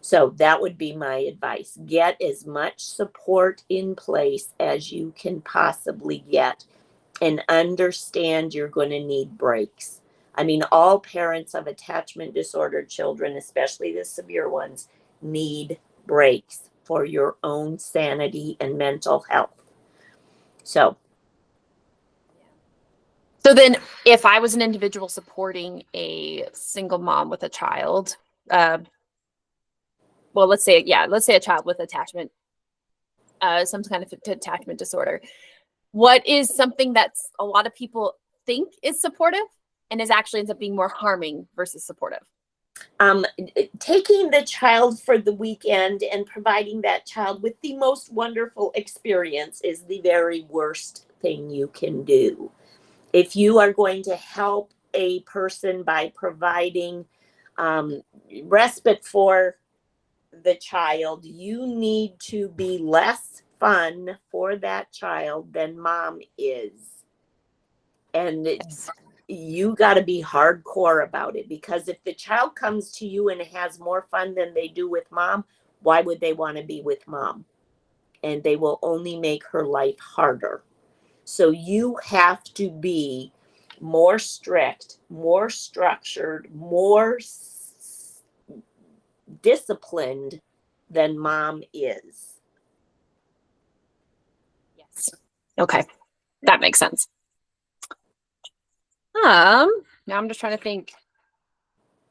So that would be my advice. Get as much support in place as you can possibly get, and understand you're going to need breaks. I mean, all parents of attachment disorder children, especially the severe ones, need breaks for your own sanity and mental health. So then if I was an individual supporting a single mom with a child, let's say a child with attachment, some kind of attachment disorder, what is something that's a lot of people think is supportive and is actually ends up being more harming versus supportive? Taking the child for the weekend and providing that child with the most wonderful experience is the very worst thing you can do. If you are going to help a person by providing respite for the child, you need to be less fun for that child than mom is. And you got to be hardcore about it, because if the child comes to you and has more fun than they do with mom, why would they want to be with mom? And they will only make her life harder. So you have to be more strict, more structured, more disciplined than mom is. Yes. Okay. That makes sense. Now I'm just trying to think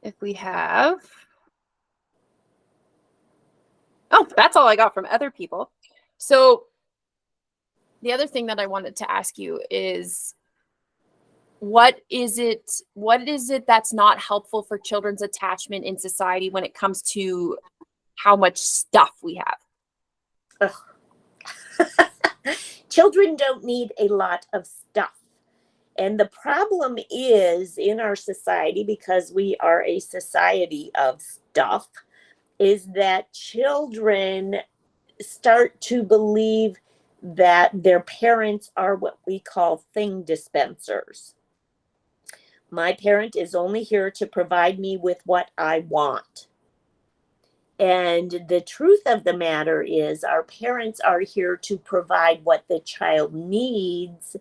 if we have. Oh, that's all I got from other people. So the other thing that I wanted to ask you is, what is it that's not helpful for children's attachment in society when it comes to how much stuff we have? Children don't need a lot of stuff. And the problem is in our society, because we are a society of stuff, is that children start to believe that their parents are what we call thing dispensers. My parent is only here to provide me with what I want. And the truth of the matter is, our parents are here to provide what the child needs,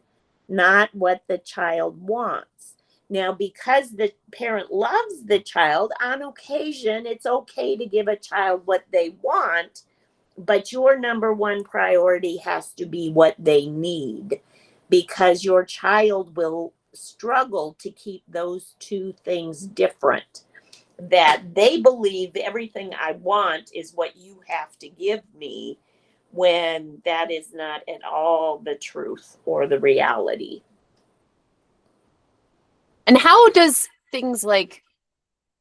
not what the child wants. Now, because the parent loves the child, on occasion, it's okay to give a child what they want, but your number one priority has to be what they need, because your child will struggle to keep those two things different. That they believe everything I want is what you have to give me, when that is not at all the truth or the reality. And how does things like,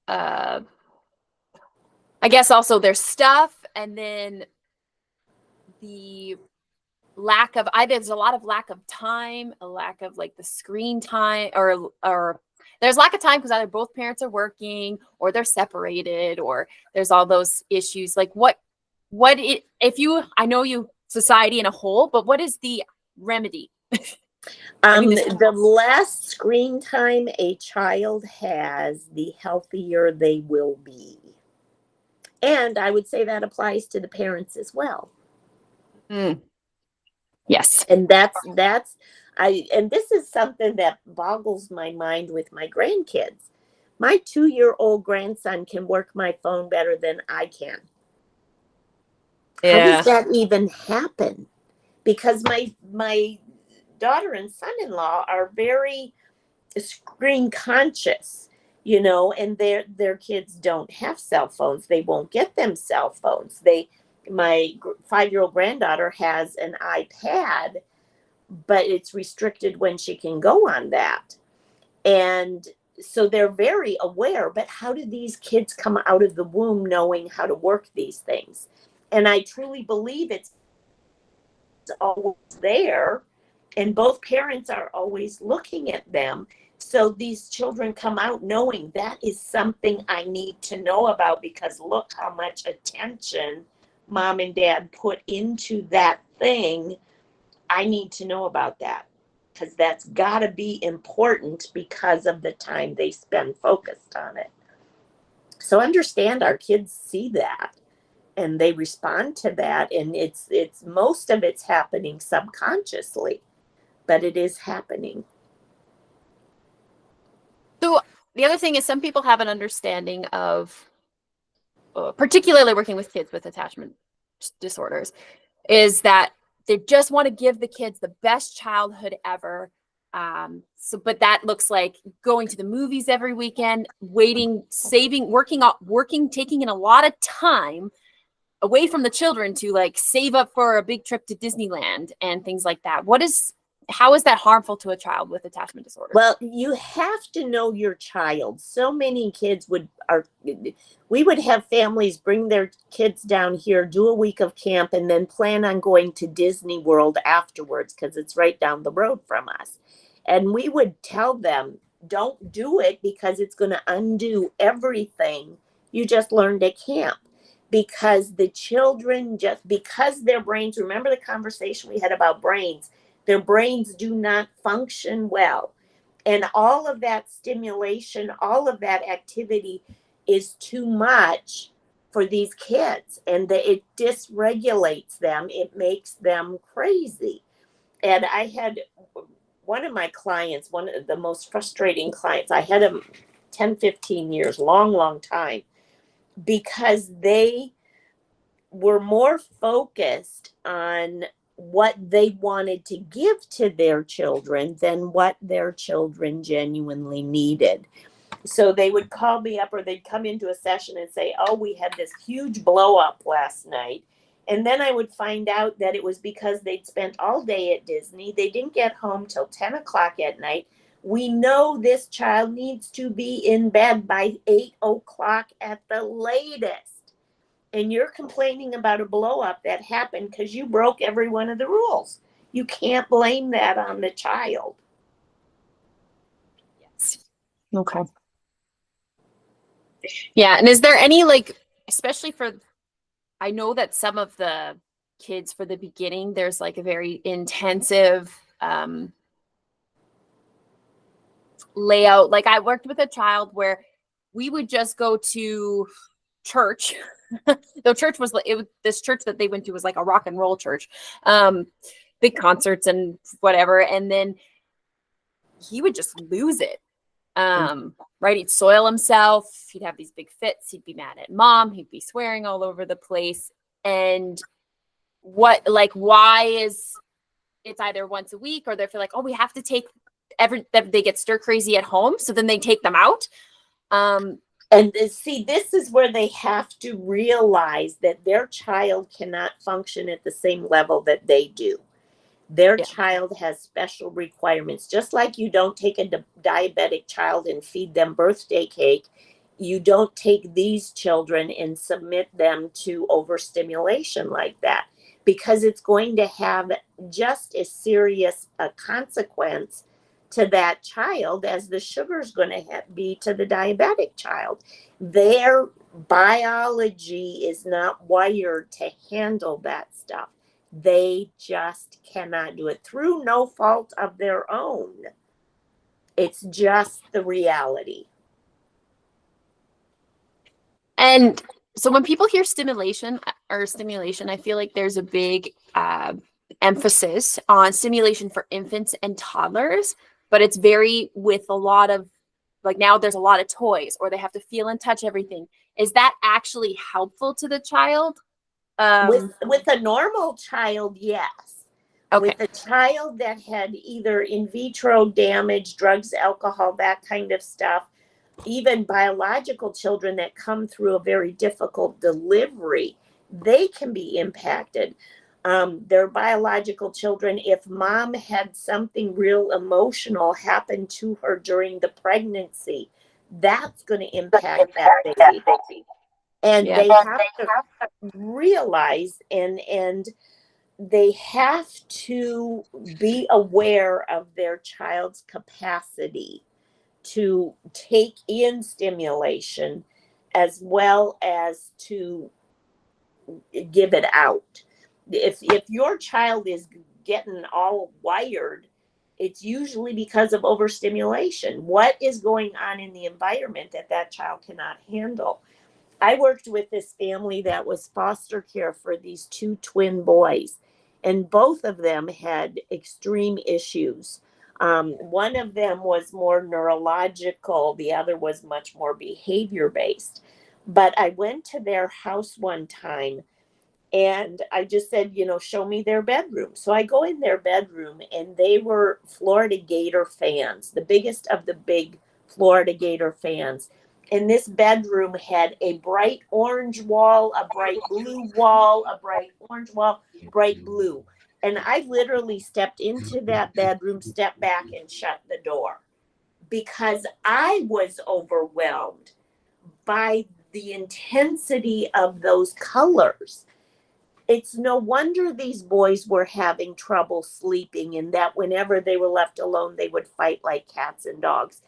I guess also their stuff, and then the lack of, there's a lot of lack of time, a lack of like the screen time, or there's lack of time because either both parents are working or they're separated, or there's all those issues. Like I know you, society in a whole, but what is the remedy? The less screen time a child has, the healthier they will be. And I would say that applies to the parents as well. Mm. Yes. And and this is something that boggles my mind with my grandkids. My 2-year-old grandson can work my phone better than I can. Yeah. How does that even happen? Because my daughter and son-in-law are very screen conscious, and their kids don't have cell phones. They won't get them cell phones. My 5-year-old granddaughter has an iPad, but it's restricted when she can go on that. And so they're very aware, but how do these kids come out of the womb knowing how to work these things? And I truly believe it's always there, and both parents are always looking at them. So these children come out knowing that is something I need to know about, because look how much attention mom and dad put into that thing. I need to know about that, because that's got to be important because of the time they spend focused on it. So understand, our kids see that and they respond to that, and it's most of it's happening subconsciously, but it is happening. So the other thing is, some people have an understanding of, particularly working with kids with attachment disorders, is that they just want to give the kids the best childhood ever. But that looks like going to the movies every weekend, waiting, saving, working, taking in a lot of time away from the children to like save up for a big trip to Disneyland and things like that. How is that harmful to a child with attachment disorder? Well, you have to know your child. So many kids we would have families bring their kids down here, do a week of camp, and then plan on going to Disney World afterwards, because it's right down the road from us. And we would tell them, don't do it, because it's going to undo everything you just learned at camp. Because the children, just because their brains, remember the conversation we had about brains, their brains do not function well. And all of that stimulation, all of that activity is too much for these kids. And it dysregulates them. It makes them crazy. And I had one of my clients, one of the most frustrating clients, I had him 10, 15 years, long time, because they were more focused on what they wanted to give to their children than what their children genuinely needed. So they would call me up, or they'd come into a session and say, oh, we had this huge blow up last night. And then I would find out that it was because they'd spent all day at Disney. They didn't get home till 10 o'clock at night. We know this child needs to be in bed by 8 o'clock at the latest. And you're complaining about a blow up that happened because you broke every one of the rules. You can't blame that on the child. Yes. Okay. Yeah. And is there any, like, especially for, I know that some of the kids for the beginning, there's like a very intensive layout. Like I worked with a child where we would just go to church. Though church was this church that they went to was like a rock and roll church, big concerts and whatever. And then he would just lose it. Right. He'd soil himself. He'd have these big fits. He'd be mad at mom. He'd be swearing all over the place. And why is it's either once a week or they feel like, oh, we have to take they get stir crazy at home. So then they take them out. And see, this is where they have to realize that their child cannot function at the same level that they do. Their child has special requirements. Just like you don't take a diabetic child and feed them birthday cake, you don't take these children and submit them to overstimulation like that, because it's going to have just as serious a consequence to that child as the sugar is going to be to the diabetic child. Their biology is not wired to handle that stuff. They just cannot do it through no fault of their own. It's just the reality. And so when people hear stimulation, I feel like there's a big emphasis on stimulation for infants and toddlers, but it's very with a lot of, like now there's a lot of toys or they have to feel and touch everything. Is that actually helpful to the child? With a normal child, yes. Okay. With a child that had either in vitro damage, drugs, alcohol, that kind of stuff, even biological children that come through a very difficult delivery, they can be impacted. Their biological children, if mom had something real emotional happen to her during the pregnancy, that's going to impact that baby. And they have to realize and they have to be aware of their child's capacity to take in stimulation as well as to give it out. If your child is getting all wired, it's usually because of overstimulation. What is going on in the environment that child cannot handle? I worked with this family that was foster care for these two twin boys, and both of them had extreme issues. One of them was more neurological, the other was much more behavior based. But I went to their house one time and I just said, show me their bedroom. So I go in their bedroom and they were Florida Gator fans, the biggest of the big Florida Gator fans. And this bedroom had a bright orange wall, a bright blue wall, a bright orange wall, bright blue. And I literally stepped into that bedroom, stepped back and shut the door because I was overwhelmed by the intensity of those colors. It's no wonder these boys were having trouble sleeping and that whenever they were left alone, they would fight like cats and dogs,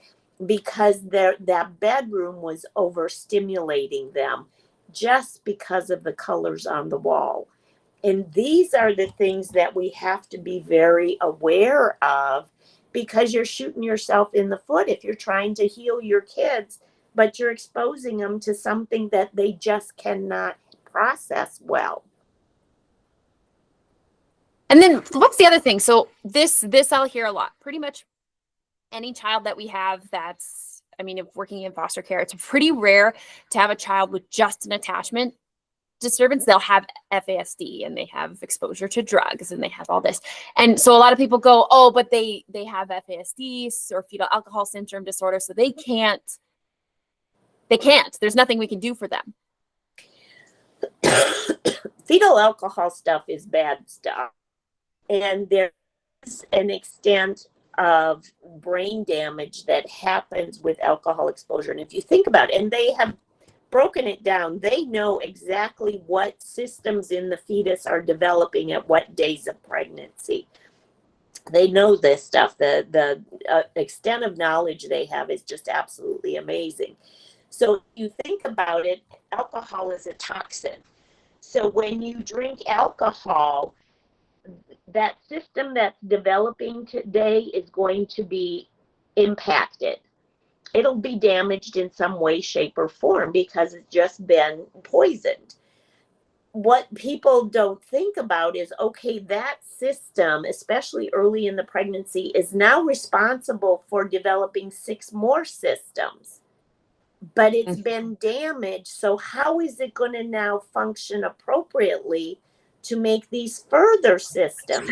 because that bedroom was overstimulating them just because of the colors on the wall. And these are the things that we have to be very aware of, because you're shooting yourself in the foot if you're trying to heal your kids, but you're exposing them to something that they just cannot process well. And then what's the other thing? So this I'll hear a lot. Pretty much any child that we have that's, if working in foster care, it's pretty rare to have a child with just an attachment disturbance. They'll have FASD and they have exposure to drugs and they have all this. And so a lot of people go, oh, but they have FASD or fetal alcohol syndrome disorder, so they can't. There's nothing we can do for them. Fetal alcohol stuff is bad stuff. And there's an extent of brain damage that happens with alcohol exposure. And if you think about it, and they have broken it down, they know exactly what systems in the fetus are developing at what days of pregnancy. They know this stuff. The extent of knowledge they have is just absolutely amazing. So if you think about it, alcohol is a toxin. So when you drink alcohol, that system that's developing today is going to be impacted. It'll be damaged in some way, shape, or form because it's just been poisoned. What people don't think about is, okay, that system, especially early in the pregnancy, is now responsible for developing 6 more systems, but it's been damaged. So how is it going to now function appropriately to make these further systems?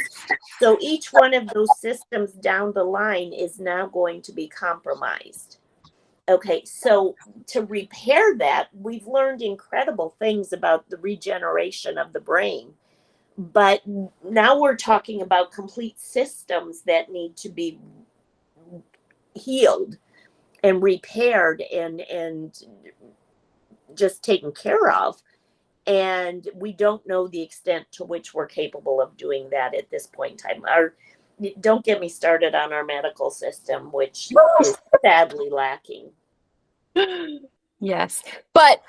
So each one of those systems down the line is now going to be compromised. Okay, so to repair that, we've learned incredible things about the regeneration of the brain. But now we're talking about complete systems that need to be healed and repaired and just taken care of. And we don't know the extent to which we're capable of doing that at this point in time. Don't get me started on our medical system, which is sadly lacking. Yes. But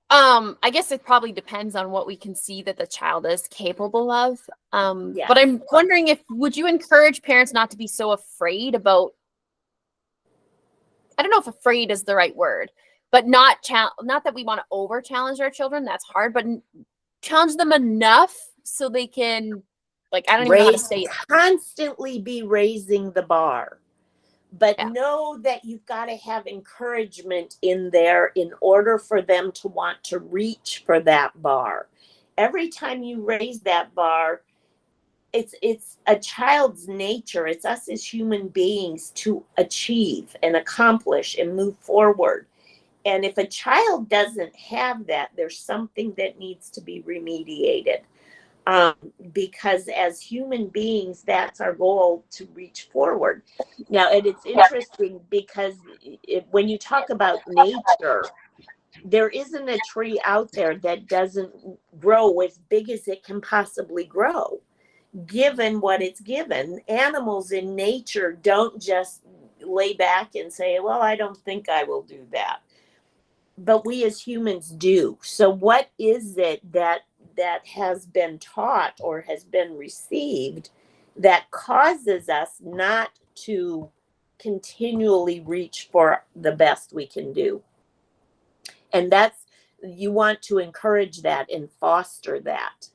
I guess it probably depends on what we can see that the child is capable of. Yes. But I'm wondering would you encourage parents not to be so afraid about, I don't know if afraid is the right word, but not that we want to over challenge our children. That's hard, but challenge them enough so they can, like, I don't even know how to say it. Constantly be raising the bar. But Yeah. know that you've got to have encouragement in there in order for them to want to reach for that bar. Every time you raise that bar, it's a child's nature. It's us as human beings to achieve and accomplish and move forward. And if a child doesn't have that, there's something that needs to be remediated. Because as human beings, that's our goal, to reach forward. Now, and it's interesting because when you talk about nature, there isn't a tree out there that doesn't grow as big as it can possibly grow, given what it's given. Animals in nature don't just lay back and say, well, I don't think I will do that. But we as humans do. So what is it that has been taught or has been received that causes us not to continually reach for the best we can do? And you want to encourage that and foster that,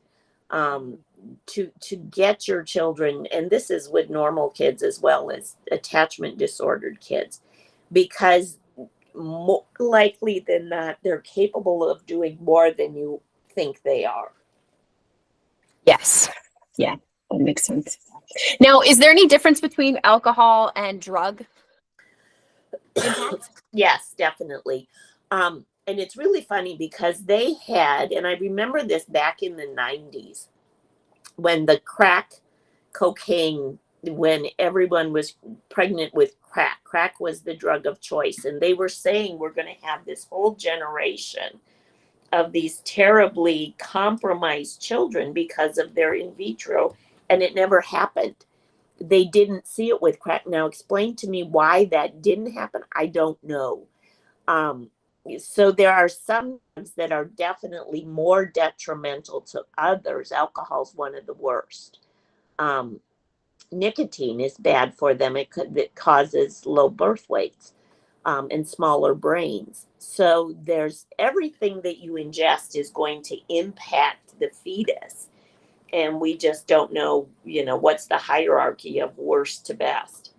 to get your children, and this is with normal kids as well as attachment disordered kids, because more likely than not, they're capable of doing more than you think they are. Yes. Yeah, that makes sense. Now, is there any difference between alcohol and drug impacts? Yes, definitely. And it's really funny because they had, and I remember this back in the 90s, when the crack cocaine, when everyone was pregnant with crack. Crack was the drug of choice. And they were saying we're going to have this whole generation of these terribly compromised children because of their in vitro. And it never happened. They didn't see it with crack. Now, explain to me why that didn't happen. I don't know. So there are some that are definitely more detrimental to others. Alcohol is one of the worst. Nicotine is bad for them. It causes low birth weights, and smaller brains. So there's everything that you ingest is going to impact the fetus. And we just don't know, what's the hierarchy of worst to best.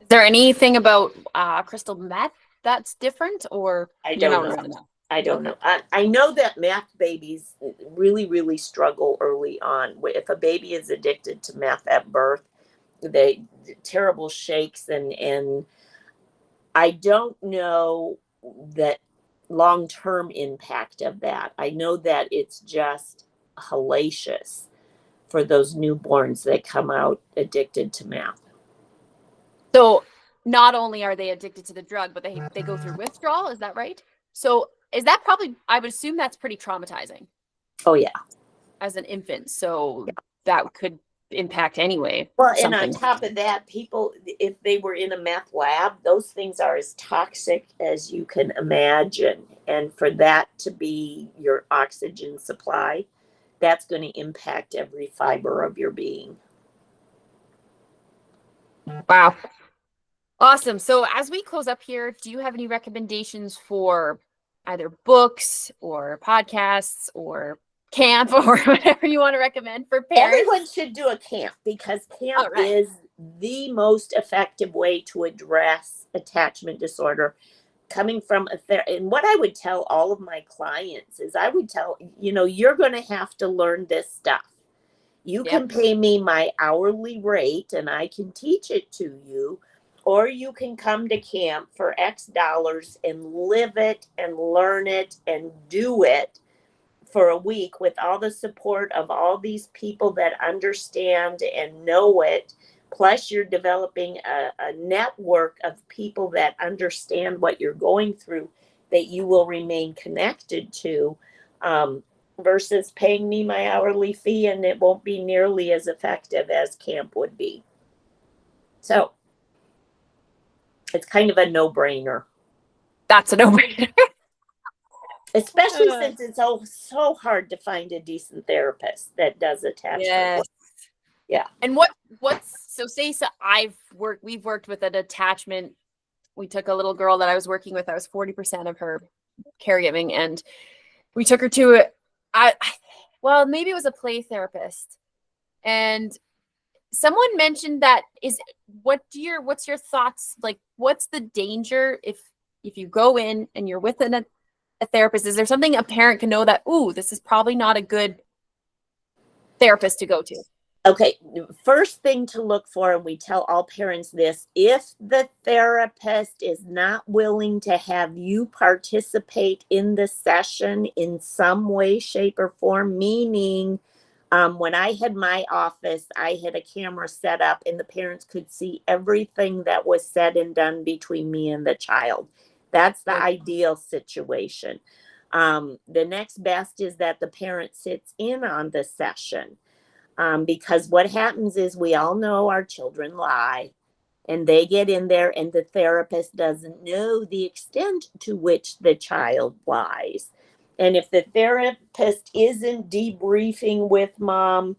Is there anything about crystal meth that's different, or I don't know. I don't know. I know that meth babies really, really struggle early on. If a baby is addicted to meth at birth, they terrible shakes, and I don't know that long-term impact of that. I know that it's just hellacious for those newborns that come out addicted to meth. So not only are they addicted to the drug, but they go through withdrawal. Is that right? So is that probably, I would assume that's pretty traumatizing. Oh, yeah. As an infant. So that could impact anyway. Well, and on Something. top of that, people, if they were in a meth lab, those things are as toxic as you can imagine. And for that to be your oxygen supply, that's going to impact every fiber of your being. Wow. Awesome. So as we close up here, do you have any recommendations for either books or podcasts or camp or whatever you want to recommend for parents? Everyone should do a camp, because camp All right. is the most effective way to address attachment disorder. Coming from and what I would tell all of my clients is, I would tell, you're going to have to learn this stuff. You Yep. can pay me my hourly rate and I can teach it to you, or you can come to camp for X dollars and live it and learn it and do it for a week with all the support of all these people that understand and know it. Plus, you're developing a network of people that understand what you're going through, that you will remain connected to, versus paying me my hourly fee, and it won't be nearly as effective as camp would be. So it's kind of a no-brainer. That's a no-brainer. Especially since it's so hard to find a decent therapist that does attachment work. Yeah. And we've worked with an attachment. We took a little girl that I was working with. I was 40% of her caregiving, and we took her to maybe it was a play therapist. And someone mentioned that what's your thoughts? Like, what's the danger if you go in and you're with a therapist? Is there something a parent can know that, this is probably not a good therapist to go to? Okay, first thing to look for, and we tell all parents this, if the therapist is not willing to have you participate in the session in some way, shape, or form, meaning when I had my office, I had a camera set up and the parents could see everything that was said and done between me and the child. That's the ideal situation. The next best is that the parent sits in on the session. Because what happens is, we all know our children lie, and they get in there and the therapist doesn't know the extent to which the child lies. And if the therapist isn't debriefing with mom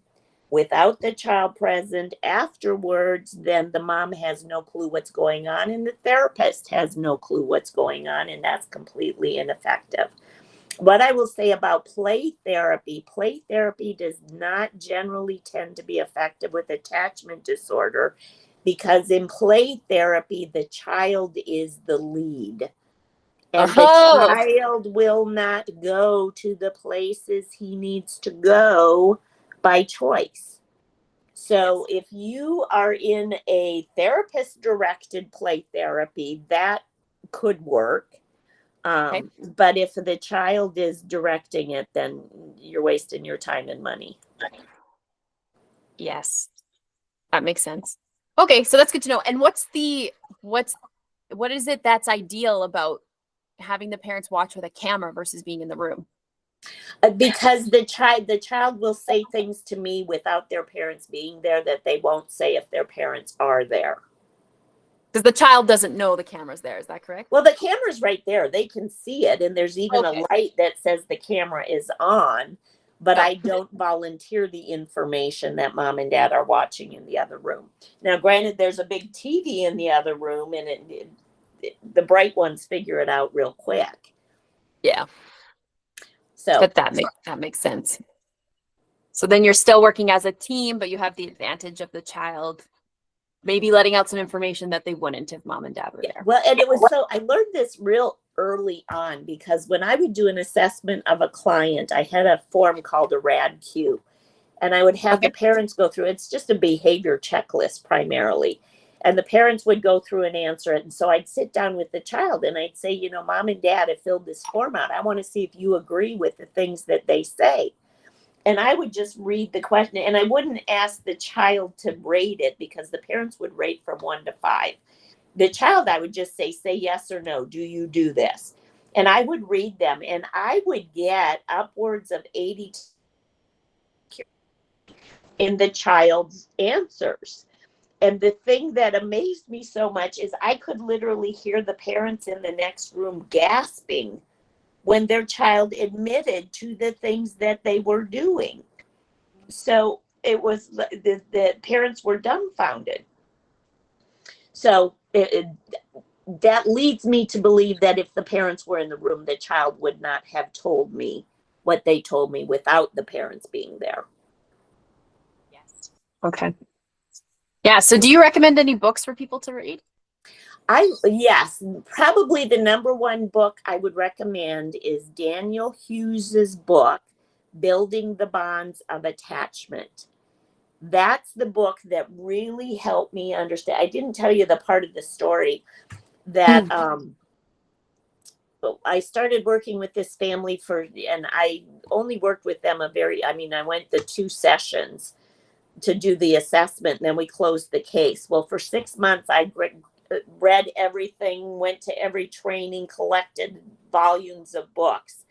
without the child present afterwards, then the mom has no clue what's going on and the therapist has no clue what's going on, and that's completely ineffective. What I will say about play therapy does not generally tend to be effective with attachment disorder, because in play therapy, the child is the lead. And the child will not go to the places he needs to go by choice. So if you are in a therapist-directed play therapy, that could work. But if the child is directing it, then you're wasting your time and money. Yes, that makes sense. Okay, so that's good to know. And what is it that's ideal about having the parents watch with a camera versus being in the room? Because the child will say things to me without their parents being there that they won't say if their parents are there. Because the child doesn't know the camera's there. Is that correct? Well, the camera's right there. They can see it. And there's even a light that says the camera is on. But I don't volunteer the information that mom and dad are watching in the other room. Now, granted, there's a big TV in the other room, and the bright ones figure it out real quick. Yeah. So but that makes sense. So then you're still working as a team, but you have the advantage of the child maybe letting out some information that they wouldn't if mom and dad were there. Well, and I learned this real early on, because when I would do an assessment of a client, I had a form called a RADQ, and I would have the parents go through. It's just a behavior checklist primarily. And the parents would go through and answer it. And so I'd sit down with the child and I'd say, mom and dad have filled this form out. I want to see if you agree with the things that they say. And I would just read the question, and I wouldn't ask the child to rate it, because the parents would rate from 1 to 5. The child, I would just say yes or no. Do you do this? And I would read them, and I would get upwards of 80. in the child's answers. And the thing that amazed me so much is I could literally hear the parents in the next room gasping when their child admitted to the things that they were doing. So it was the parents were dumbfounded. So that leads me to believe that if the parents were in the room, the child would not have told me what they told me without the parents being there. Yes. Okay. Yeah. So do you recommend any books for people to read? Yes, probably the number one book I would recommend is Daniel Hughes's book, Building the Bonds of Attachment. That's the book that really helped me understand. I didn't tell you the part of the story that I started working with this family and I only worked with them I went the 2 sessions to do the assessment, and then we closed the case. Well, for 6 months, I read everything, went to every training, collected volumes of books.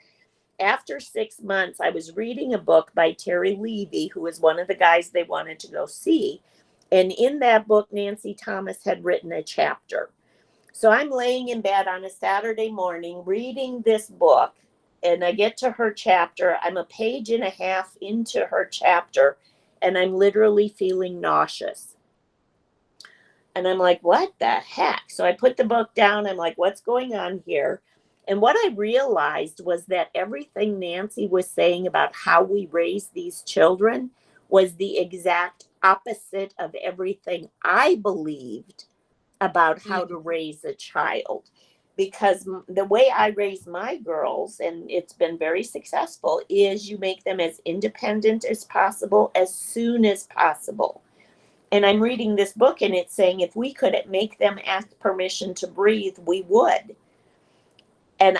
After 6 months, I was reading a book by Terry Levy, who was one of the guys they wanted to go see. And in that book, Nancy Thomas had written a chapter. So I'm laying in bed on a Saturday morning reading this book, and I get to her chapter. I'm a page and a half into her chapter, and I'm literally feeling nauseous. And I'm like, what the heck? So I put the book down. I'm like, what's going on here? And what I realized was that everything Nancy was saying about how we raise these children was the exact opposite of everything I believed about how to raise a child. Because the way I raise my girls, and it's been very successful, is you make them as independent as possible as soon as possible. And I'm reading this book, and it's saying if we could make them ask permission to breathe, we would. And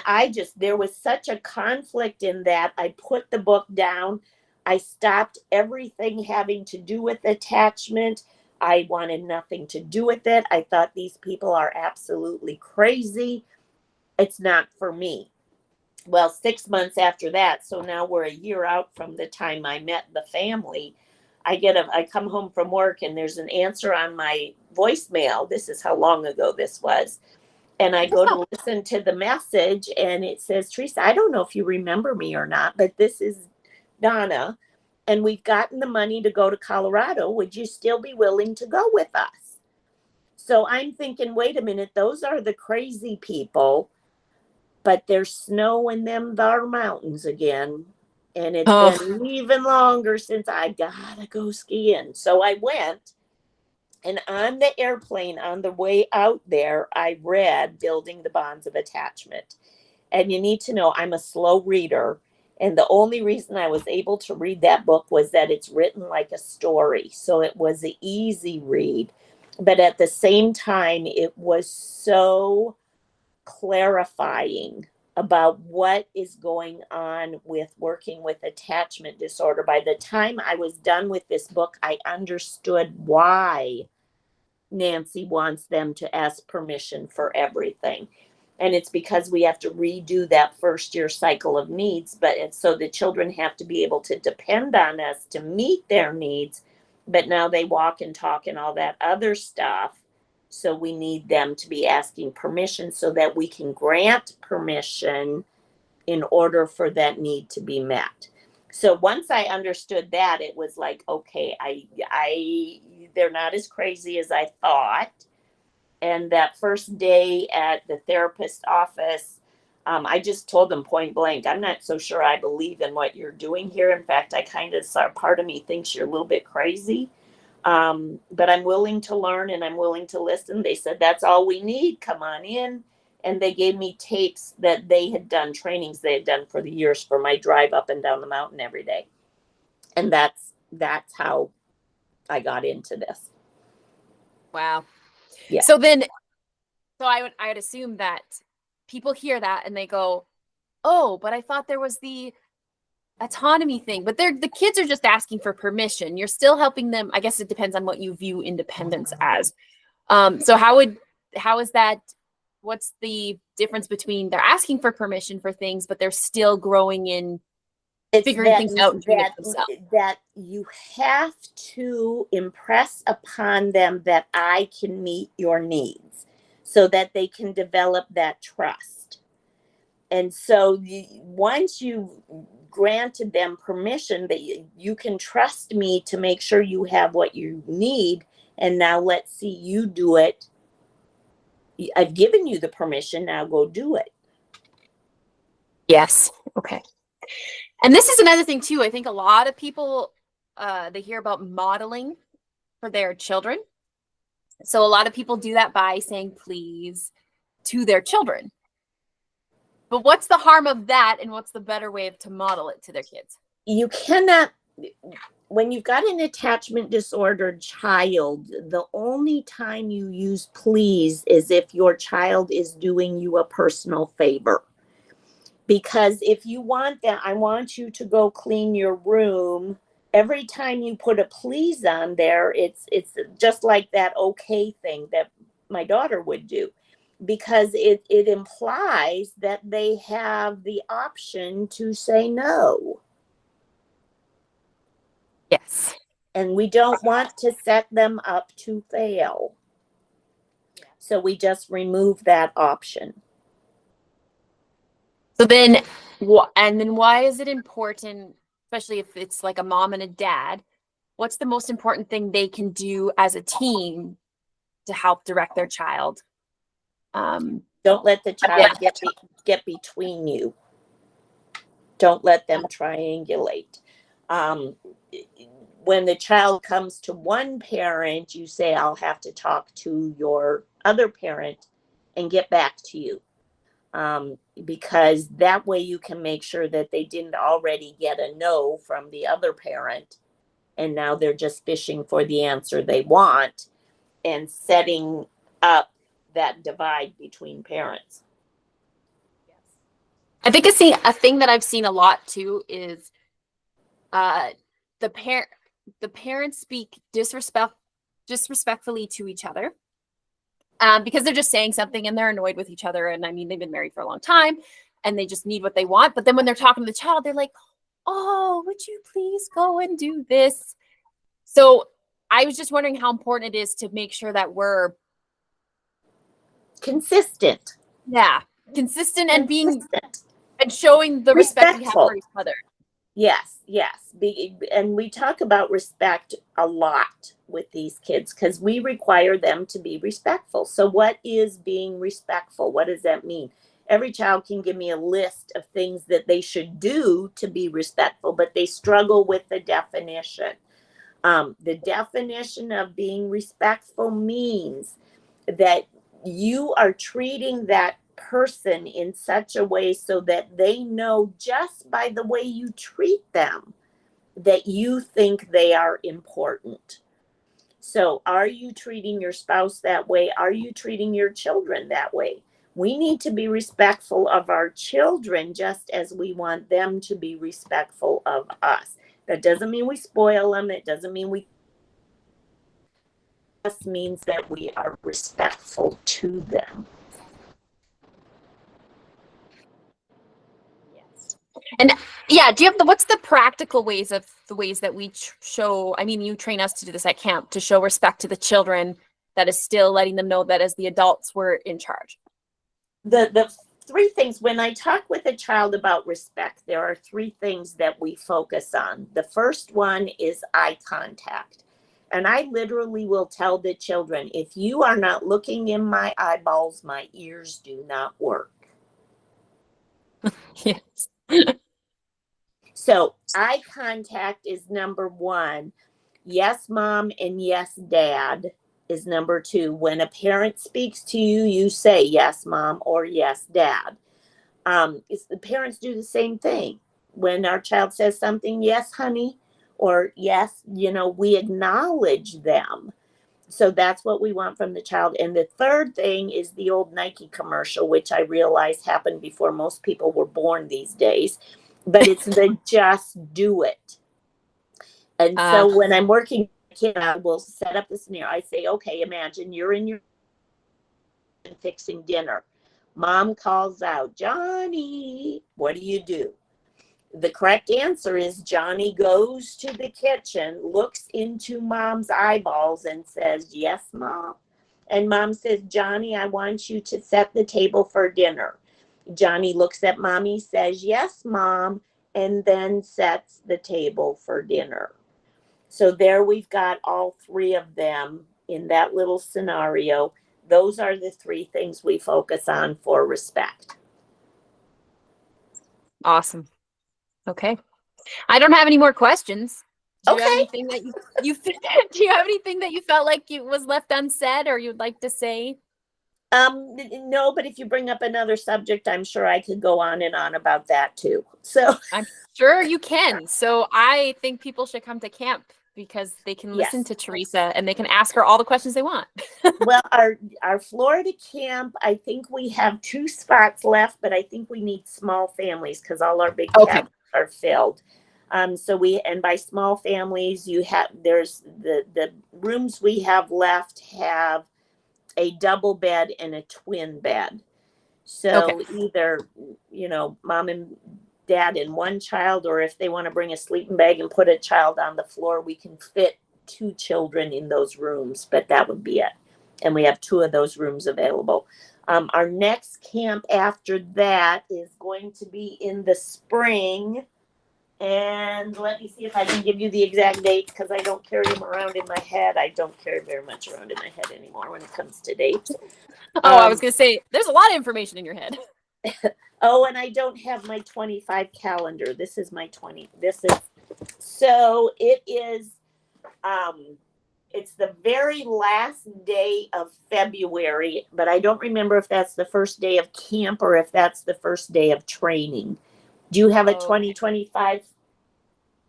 there was such a conflict in that. I put the book down. I stopped everything having to do with attachment. I wanted nothing to do with it. I thought these people are absolutely crazy. It's not for me. Well, 6 months after that, so now we're a year out from the time I met the family. I come home from work, and there's an answer on my voicemail. This is how long ago this was. And I go to listen to the message, and it says, Teresa, I don't know if you remember me or not, but this is Donna, and we've gotten the money to go to Colorado. Would you still be willing to go with us? So I'm thinking, wait a minute, those are the crazy people, but there's snow in them thar mountains again. And it's been even longer since I gotta go skiing. So I went, and on the airplane on the way out there, I read Building the Bonds of Attachment. And you need to know I'm a slow reader. And the only reason I was able to read that book was that it's written like a story. So it was an easy read. But at the same time, it was so clarifying about what is going on with working with attachment disorder. By the time I was done with this book, I understood why Nancy wants them to ask permission for everything. And it's because we have to redo that first year cycle of needs, but it's so the children have to be able to depend on us to meet their needs. But now they walk and talk and all that other stuff. So we need them to be asking permission so that we can grant permission in order for that need to be met. So once I understood that, it was like, okay, they're not as crazy as I thought. And that first day at the therapist's office, I just told them point blank, I'm not so sure I believe in what you're doing here. In fact, part of me thinks you're a little bit crazy. But I'm willing to learn and I'm willing to listen. They said, that's all we need. Come on in. And they gave me tapes that they had done, trainings they had done for the years for my drive up and down the mountain every day. And that's how I got into this. Wow. Yeah. So I would assume that people hear that and they go, oh, but I thought there was the autonomy thing, but the kids are just asking for permission. You're still helping them. I guess it depends on what you view independence as. So how is that? What's the difference between they're asking for permission for things, but they're still growing in It's figuring things out and doing it that themselves. that you have to impress upon them that I can meet your needs so that they can develop that trust. And so once you've granted them permission that you can trust me to make sure you have what you need, and now let's see you do it. I've given you the permission, now go do it. Yes. Okay. And this is another thing too. I think a lot of people, they hear about modeling for their children. So a lot of people do that by saying please to their children. But what's the harm of that, and what's the better way to model it to their kids? You cannot, when you've got an attachment disordered child, the only time you use please is if your child is doing you a personal favor. Because if you want that, I want you to go clean your room. Every time you put a please on there, it's just like that okay thing that my daughter would do, because it implies that they have the option to say no. Yes. And we don't want to set them up to fail. So we just remove that option. So then, and then why is it important, especially if it's like a mom and a dad, what's the most important thing they can do as a team to help direct their child? Don't let the child get between you. Don't let them triangulate. When the child comes to one parent, you say, I'll have to talk to your other parent and get back to you. Because that way you can make sure that they didn't already get a no from the other parent, and now they're just fishing for the answer they want and setting up that divide between parents. I think a thing that I've seen a lot too is the parents speak disrespectfully to each other. Because they're just saying something and they're annoyed with each other. And I mean, they've been married for a long time and they just need what they want. But then when they're talking to the child, they're like, oh, would you please go and do this? So I was just wondering how important it is to make sure that we're consistent. Yeah. Consistent and being and showing the respect we have for each other. Yes, yes. And we talk about respect a lot with these kids because we require them to be respectful. So what is being respectful? What does that mean? Every child can give me a list of things that they should do to be respectful, but they struggle with the definition. The definition of being respectful means that you are treating that person in such a way so that they know just by the way you treat them that you think they are important. So are you treating your spouse that way? Are you treating your children that way? We need to be respectful of our children just as we want them to be respectful of us. That doesn't mean we spoil them. It doesn't mean we just means that we are respectful to them. And yeah, do you have what's the practical ways that we show, I mean, you train us to do this at camp, to show respect to the children that is still letting them know that as the adults we're in charge? The three things, when I talk with a child about respect, there are three things that we focus on. The first one is eye contact. And I literally will tell the children, if you are not looking in my eyeballs, my ears do not work. Yes. So eye contact is number one. Yes, mom, and yes, dad is number two. When a parent speaks to you, you say yes, mom, or yes, dad. The parents do the same thing. When our child says something, yes, honey, or yes, we acknowledge them. So that's what we want from the child. And the third thing is the old Nike commercial, which I realize happened before most people were born these days. But it's the just do it. And so when I'm working with a kid, I will set up the scenario. I say, okay, imagine you're in your fixing dinner. Mom calls out, Johnny, what do you do? The correct answer is Johnny goes to the kitchen, looks into Mom's eyeballs and says, "Yes, Mom." And Mom says, "Johnny, I want you to set the table for dinner." Johnny looks at Mommy, says, "Yes, Mom," and then sets the table for dinner. So there we've got all three of them in that little scenario. Those are the three things we focus on for respect. Awesome. Okay. I don't have any more questions. Do you have Okay. anything that you do you have anything that you felt like it was left unsaid or you'd like to say? No, but if you bring up another subject, I'm sure I could go on and on about that too. So, I'm sure you can. So I think people should come to camp because they can listen yes. to Teresa and they can ask her all the questions they want. Well, our Florida camp, I think we have 2 spots left, but I think we need small families because all our big Okay. cabins are filled. So and by small families, there's the rooms we have left have a double bed and a twin bed. So either, mom and dad and one child, or if they want to bring a sleeping bag and put a child on the floor, we can fit 2 children in those rooms, but that would be it. And we have 2 of those rooms available. Our next camp after that is going to be in the spring. And let me see if I can give you the exact dates because I don't carry them around in my head. I don't carry very much around in my head anymore when it comes to dates. I was going to say, there's a lot of information in your head. Oh, and I don't have my 25 calendar. This is my 20. So it is, it's the very last day of February, but I don't remember if that's the first day of camp or if that's the first day of training. Do you have a 2025?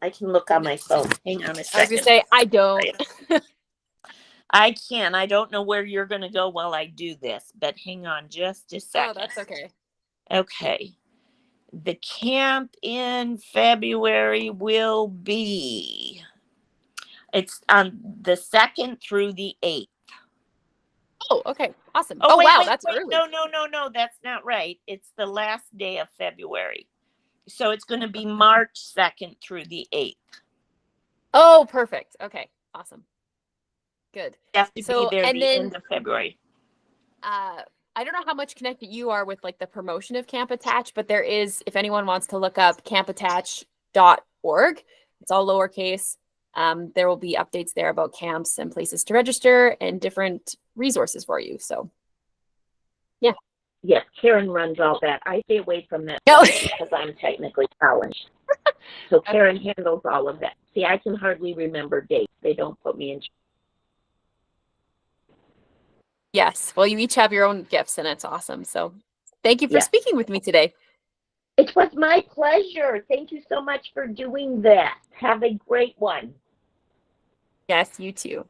I can look on my phone. Hang on a second. I was going to say, I don't. I can. I don't know where you're going to go while I do this, but hang on just a second. Oh, that's okay. Okay. The camp in February will be, it's on the 2nd through the 8th. Oh, okay. Awesome. Oh, wow. wait, That's early. No. That's not right. It's the last day of February. So it's going to be March 2nd through the 8th. Oh, perfect. Okay. Awesome. Good. You have to be there at the end of February. I don't know how much connected you are with like the promotion of Camp Attach, but there is, if anyone wants to look up campattach.org, it's all lowercase. There will be updates there about camps and places to register and different resources for you. So, yeah. Yes, Karen runs all that. I stay away from that because I'm technically challenged. So Karen handles all of that. See, I can hardly remember dates. They don't put me in. Yes. Well, you each have your own gifts and it's awesome. So thank you for speaking with me today. It was my pleasure. Thank you so much for doing that. Have a great one. Yes, you too.